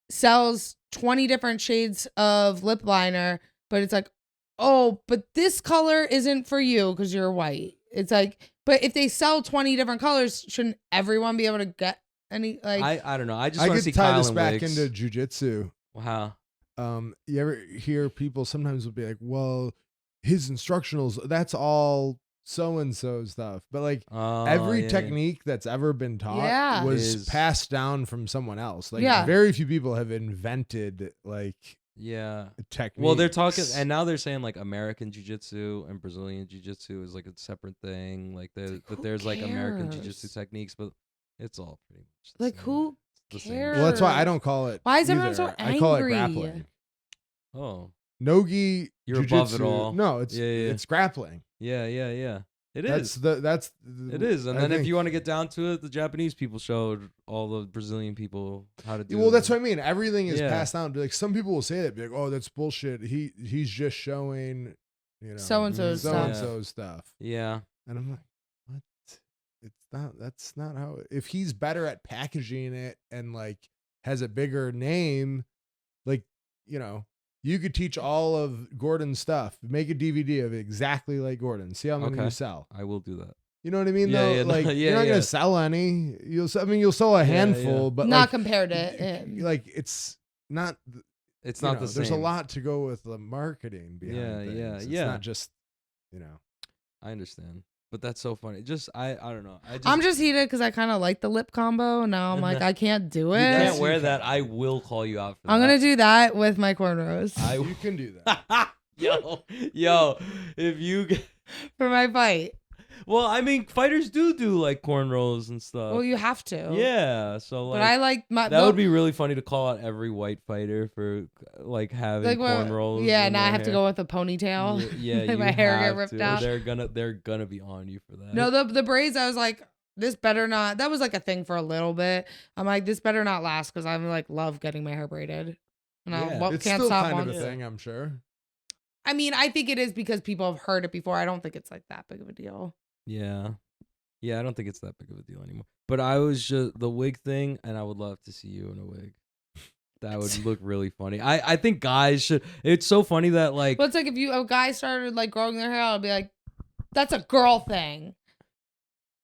sells 20 different shades of lip liner, but it's like, oh, but this color isn't for you because you're white. It's like, but if they sell 20 different colors, shouldn't everyone be able to get any? Like, I don't know. I just want to see tie Kyle this and back Wiggs. into jujitsu. Wow. You ever hear people sometimes will be like, well, his instructionals, that's all so-and-so stuff. But like every technique that's ever been taught was passed down from someone else. Like very few people have invented like techniques. Well, they're talking, and now they're saying like American jiu-jitsu and Brazilian jiu-jitsu is like a separate thing. Like that there's like American jiu-jitsu techniques, but it's all pretty much the like same. who cares? Well, that's why I don't call it. Why is everyone so angry? I call it grappling. Oh, Nogi, you're above it all. No, it's grappling. Yeah. It is. It is. And then if you want to get down to it, the Japanese people showed all the Brazilian people how to do it. Well, that's what I mean. Everything is passed down. Like some people will say that, be like, "Oh, that's bullshit." He's just showing, so and so stuff. Yeah. And I'm like, what? It's not. That's not how. If he's better at packaging it and like has a bigger name, like you could teach all of Gordon's stuff. Make a DVD of it exactly like Gordon. See how many you sell. I will do that. You know what I mean? Though, you're not gonna sell any. You'll sell a handful, but not compared to like it's not. It's not the same. There's a lot to go with the marketing behind things. It's not just. I understand. But that's so funny. Just I don't know. I'm just heated because I kind of like the lip combo. Now I'm like, I can't do it. You can't wear that. I will call you out for that. I'm gonna do that with my cornrows. You can do that. yo, if you for my fight. Well, I mean, fighters do like cornrows and stuff. Well, you have to. Yeah, so like. But I like that would be really funny to call out every white fighter for like having cornrows. Yeah, now I have to go with a ponytail. Yeah, like my hair get ripped out. They're gonna be on you for that. No, the braids. I was like, this better not. That was like a thing for a little bit. I'm like, this better not last because I'm like love getting my hair braided. And it's can't still stop kind on of a thing, I'm sure. I mean, I think it is because people have heard it before. I don't think it's like that big of a deal. Yeah, I don't think it's that big of a deal anymore. But I was just the wig thing, and I would love to see you in a wig. That would look really funny. I think guys should. It's so funny that like. Well, it's like if a guy started like growing their hair, I'll be like, that's a girl thing.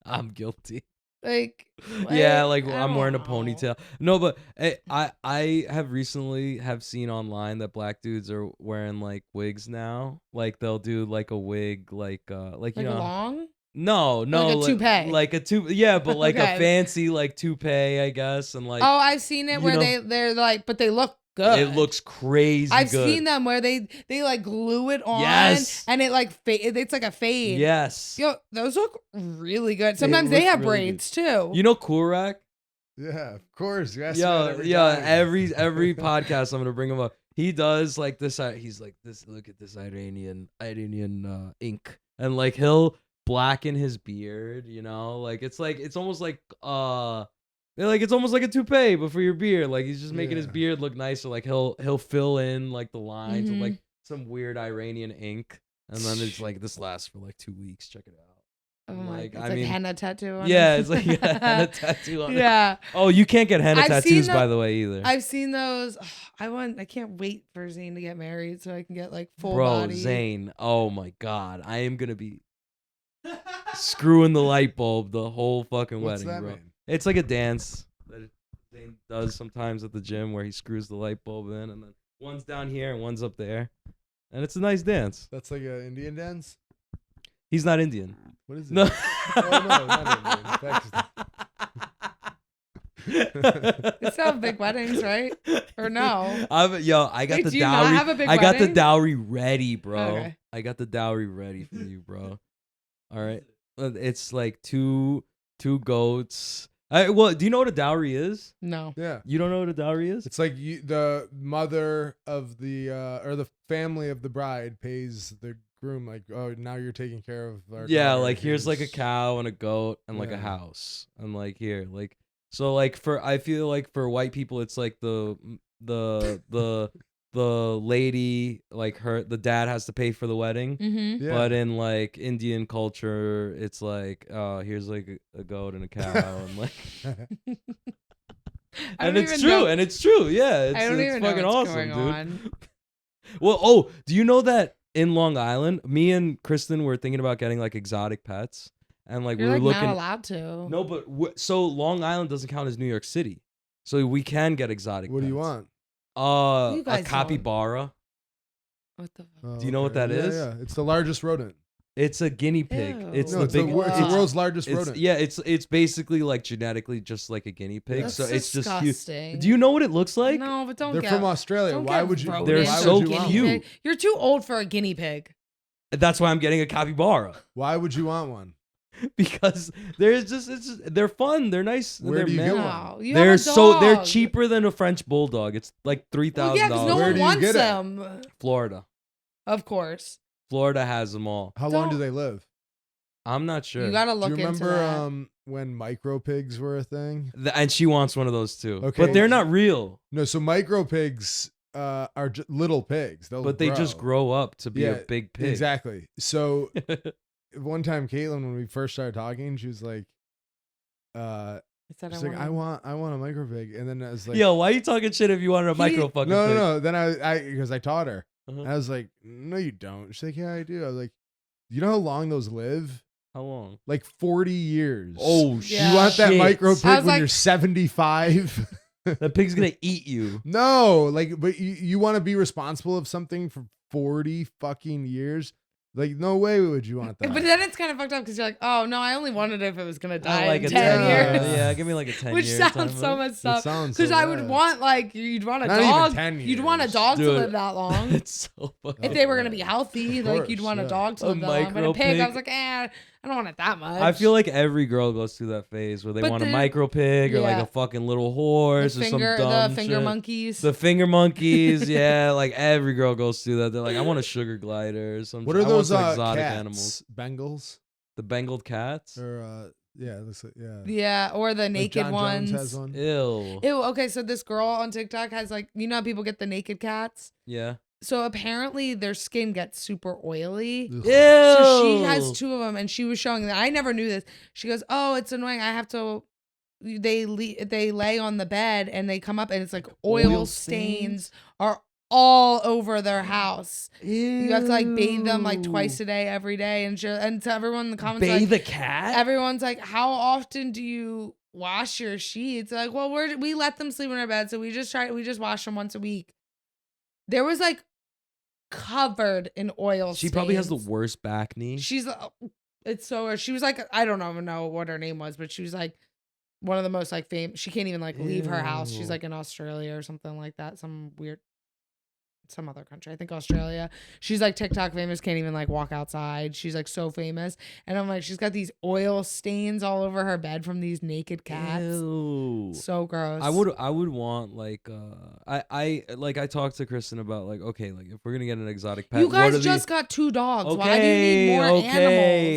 I'm guilty. Like. Yeah, like I'm wearing a ponytail. No, but I have recently seen online that black dudes are wearing like wigs now. Like they'll do like a wig like long. No, like a toupee. Like a toupee, yeah, but like a fancy like toupee, I guess, and like. Oh, I've seen it where they're like, but they look good. It looks crazy. I've seen them where they like glue it on, and it like it's like a fade. Yes. Yo, those look really good. Sometimes they have really braids too. You know Kurak? Yeah, of course. Every podcast I'm gonna bring him up. He does like this. He's like this. Look at this Iranian ink, and like he'll blacken his beard, like it's almost like it's almost like a toupee but for your beard. Like he's just making his beard look nicer. Like he'll fill in like the lines with like some weird Iranian ink, and then it's like this lasts for like 2 weeks. Check it out. It's like henna tattoo on it's like a henna tattoo on it. Oh, you can't get henna tattoos by the way either. I've seen those. I can't wait for Zane to get married so I can get like full body. Zane, oh my god, I am gonna be screwing the light bulb the whole fucking What's wedding, that bro. mean? It's like a dance that Zane does sometimes at the gym where he screws the light bulb in, and then one's down here and one's up there, and it's a nice dance. That's like an Indian dance. He's not Indian. What is it? No. Not Indian. It's not big weddings, right? Or no? I got the dowry. I got the dowry ready, bro. Okay. I got the dowry ready for you, bro. All right. It's like two goats. Do you know what a dowry is? No. Yeah. You don't know what a dowry is? It's like the mother of the or the family of the bride pays the groom like, oh, now you're taking care of our daughter. Like here's like a cow and a goat and like a house and like here like so like I feel like for white people it's like the the lady, like the dad has to pay for the wedding. Mm-hmm. Yeah. But in like Indian culture, it's like, here's like a goat and a cow, and like, and it's true, and it's true. Yeah, I don't it's even fucking know what's awesome, going dude. on. Well, do you know that in Long Island, me and Kristen were thinking about getting like exotic pets, and like You're we were like looking. not allowed to. No, but so Long Island doesn't count as New York City, so we can get exotic. What do you pets. want? You A guys capybara. What the fuck? Oh, Do you know what that is? Yeah, it's the largest rodent. It's a guinea pig. Ew. It's No, the it's big. it's the world's largest rodent. Yeah, it's basically like genetically just like a guinea pig. Yeah. So That's it's just huge. disgusting. Do you know what it looks like? No, but don't They're get from Australia. don't Why get would you? rodents They're why or so would you guinea want cute. one? pig. You're too old for a guinea pig. That's why I'm getting a capybara Why would you want one? because they're fun. They're nice. Where they're do you get male. one? No, you They're have a they're dog. cheaper than a French bulldog. It's like $3,000. Well, yeah, because no Where one do you wants get it? them. Florida. Of course. Florida has them all. How long do Don't- they live? I'm not sure. You gotta Do look you remember into that. when micro pigs were a thing? And she wants one of those too. Okay. But they're not real. No, so micro pigs are little pigs. They'll But they just grow up to be a Yeah, big pig. Exactly. So one time, Caitlin, when we first started talking, she was like, said she's like, I want a micro pig, and then I was like, Yo, why are you talking shit if you wanted a micro fucking no, pig? no. Then I because I taught her. Uh-huh. And I was like, no, you don't. She's like, yeah, I do. I was like, you know how long those live? How long? Like 40 years. Oh, Yeah. You want that shit. micro pig I when was like- you're 75? That pig's gonna eat you. No, like, but you want to be responsible of something for 40 fucking years? Like, no way would you want that. But then it's kind of fucked up because you're like, oh no, I only wanted it if it was gonna die like in a 10 years. years. Yeah, give me like a 10 Which year sounds time so limit. messed up. sounds Because so I would bad. want you'd want a Not even dog. 10 You'd want a years. dog to Dude. live that long. It's so fucking. If they were gonna be healthy, Of like you'd course, want a yeah. dog to A live that long. But micro a pig, I pig. was like, I don't want it that much. I feel like every girl goes through that phase where they But want a the- micro pig or like yeah. a fucking little horse or some dumb the finger shit. monkeys. The finger monkeys, yeah, like every girl goes through that. They're like, I want a sugar glider or some. What shit. are I want those some exotic cats? animals? Bengals? The Bengal cats. Or, yeah, it looks like, yeah. yeah, or the Like naked John ones. Jones has one. Ew. Ew, okay, so this girl on TikTok has like, you know how people get the naked cats? Yeah. So apparently their skin gets super oily. Ugh. Ew. So she has 2 of them, and she was showing that. I never knew this. She goes, "Oh, it's annoying. I have to." They lay on the bed and they come up, and it's like oil stains are all over their house. You have to like bathe them like twice a day, every day, and to everyone in the comments, Bathe like, the cat. everyone's like, "How often do you wash your sheets?" Like, well, we let them sleep in our bed, so we just wash them once a week. There was like covered in oil. She probably has the stains. worst back knee. She's it's so she was like, I don't even know what her name was, but she was like one of the most like famous. She can't even like leave her house. She's Ew. like in Australia or something like that, some other country, I think Australia. She's like TikTok famous, can't even like walk outside. She's like so famous, and I'm like, she's got these oil stains all over her bed from these naked cats. Ew. So gross. I would want like I talked to Kristen about like, okay, like if we're gonna get an exotic pet, You what guys are just the, got 2 dogs. okay, Why do you need more okay.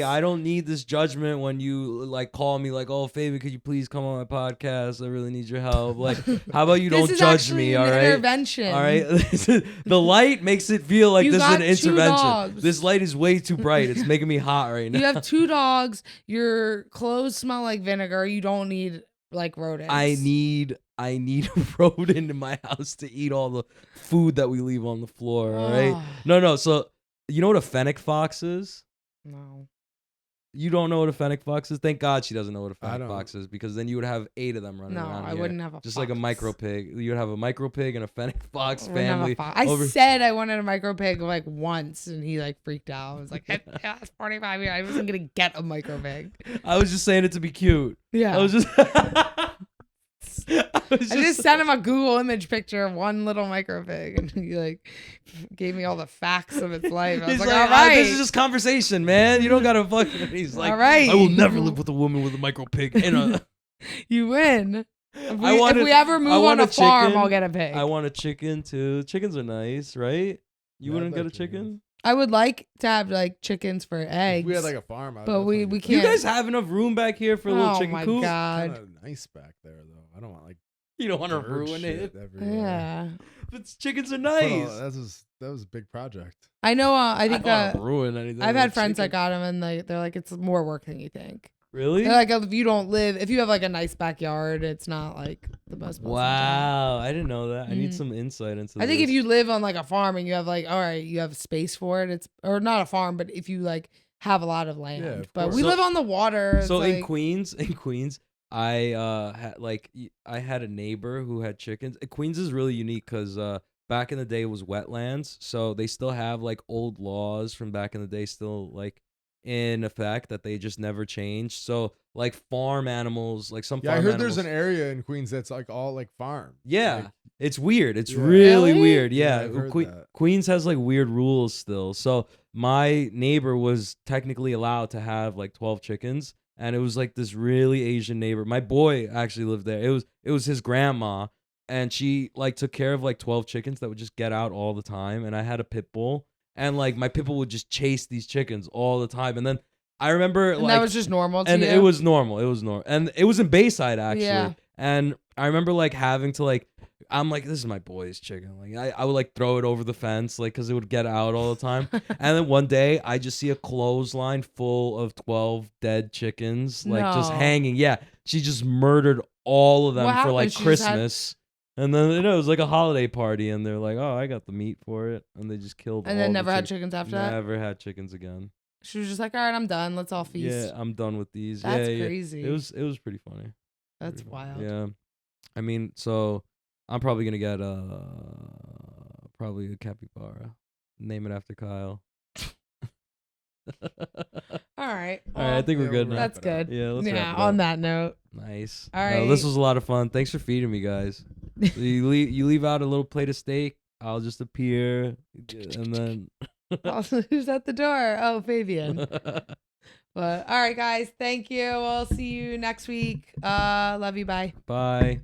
animals? I don't need this judgment when you like call me like, oh Fabian, could you please come on my podcast? I really need your help. Like, how about you This don't is judge actually me? an All right. intervention. All right. The light makes it feel like You this is got an 2 intervention. dogs. This light is way too bright. It's making me hot right now. You have 2 dogs. Your clothes smell like vinegar. You don't need like rodents. I need a rodent in my house to eat all the food that we leave on the floor. All right. Ugh. No. So you know what a fennec fox is? No. You don't know what a fennec fox is? Thank God she doesn't know what a I fennec don't. fox is, because then you would have 8 of them running No, around I here. wouldn't have a Just fox. like a micro pig. You would have a micro pig and a fennec fox I wouldn't have a family. fox. I over- said I wanted a micro pig like once, and he like freaked out. I was like, yeah, it's 45 years. I wasn't gonna get a micro pig. I was just saying it to be cute. Yeah. I was just. I just sent him a Google image picture of one little micro pig, and he like gave me all the facts of its life. I was He's like, like, all right, this is just conversation, man. You don't gotta fucking. He's like, all right. I will never live with a woman with a micro pig in a. You win. If we, I want if a- we ever I move want on a a farm, chicken. I'll get a pig. I want a chicken too. Chickens are nice, right? You Yeah, wouldn't I'd get a like chicken? chickens. I would like to have like chickens for eggs. If we had like a farm, I'd But we definitely get can't. You guys have enough room back here for a little Oh chicken my coop? God. Kind of nice back there, though. I don't want like You don't want to Bird ruin shit it. everywhere. Yeah. But chickens are But, nice. that was a big project. I know. I think don't wanna ruin anything. I've with had friends that chicken. got them, and they're like, it's more work than you think. Really? They're like, if you have like a nice backyard, it's not like the most. Wow, I didn't know that. I need Mhm. some insight into this. I think if you live on like a farm and you have like, all right, you have space for it, or not a farm, but if you like have a lot of land. Yeah, of but course. we So- live on the water. It's So in like, Queens, I had a neighbor who had chickens. Queens is really unique because back in the day it was wetlands, so they still have like old laws from back in the day still like in effect that they just never changed. So like farm animals, like some Yeah, I farm heard animals, there's an area in Queens that's like all like farm. yeah. Like, It's weird. It's Yeah. really Really? weird. Yeah, Yeah, I've heard that. Queens has like weird rules still. So my neighbor was technically allowed to have like 12 chickens, and it was like this really Asian neighbor. My boy actually lived there. It was his grandma, and she like took care of like 12 chickens that would just get out all the time. And I had a pit bull, and like my pit bull would just chase these chickens all the time. And then I remember and like that was just normal to and you? it was normal. It was normal, and it was in Bayside actually. Yeah. And I remember like having to like, I'm like, this is my boy's chicken. Like I would like throw it over the fence, like because it would get out all the time. And then one day I just see a clothesline full of 12 dead chickens, like just No. hanging. Yeah, she just murdered all of them What for like happened? She just had- Christmas. And then it was like a holiday party, and they're like, "Oh, I got the meat for it," and they just killed. and all then the never had chick- chickens after that. Never had chickens again. She was just like, all right, I'm done. Let's all feast. Yeah, I'm done with these. That's yeah, crazy. It was pretty funny. That's Pretty funny. wild. Yeah, I mean, so I'm probably gonna get probably a capybara. Name it after Kyle. All right. All right, I think we're Yeah, good we'll now. wrap That's it up. good. Yeah, let's Yeah. wrap it On up. that note. Nice. All This right. was a lot of fun. Thanks for feeding me, guys. So you leave out a little plate of steak. I'll just appear, and then. Who's at the door? Oh, Fabian. But all right, guys. Thank you. We'll see you next week. Love you. Bye. Bye.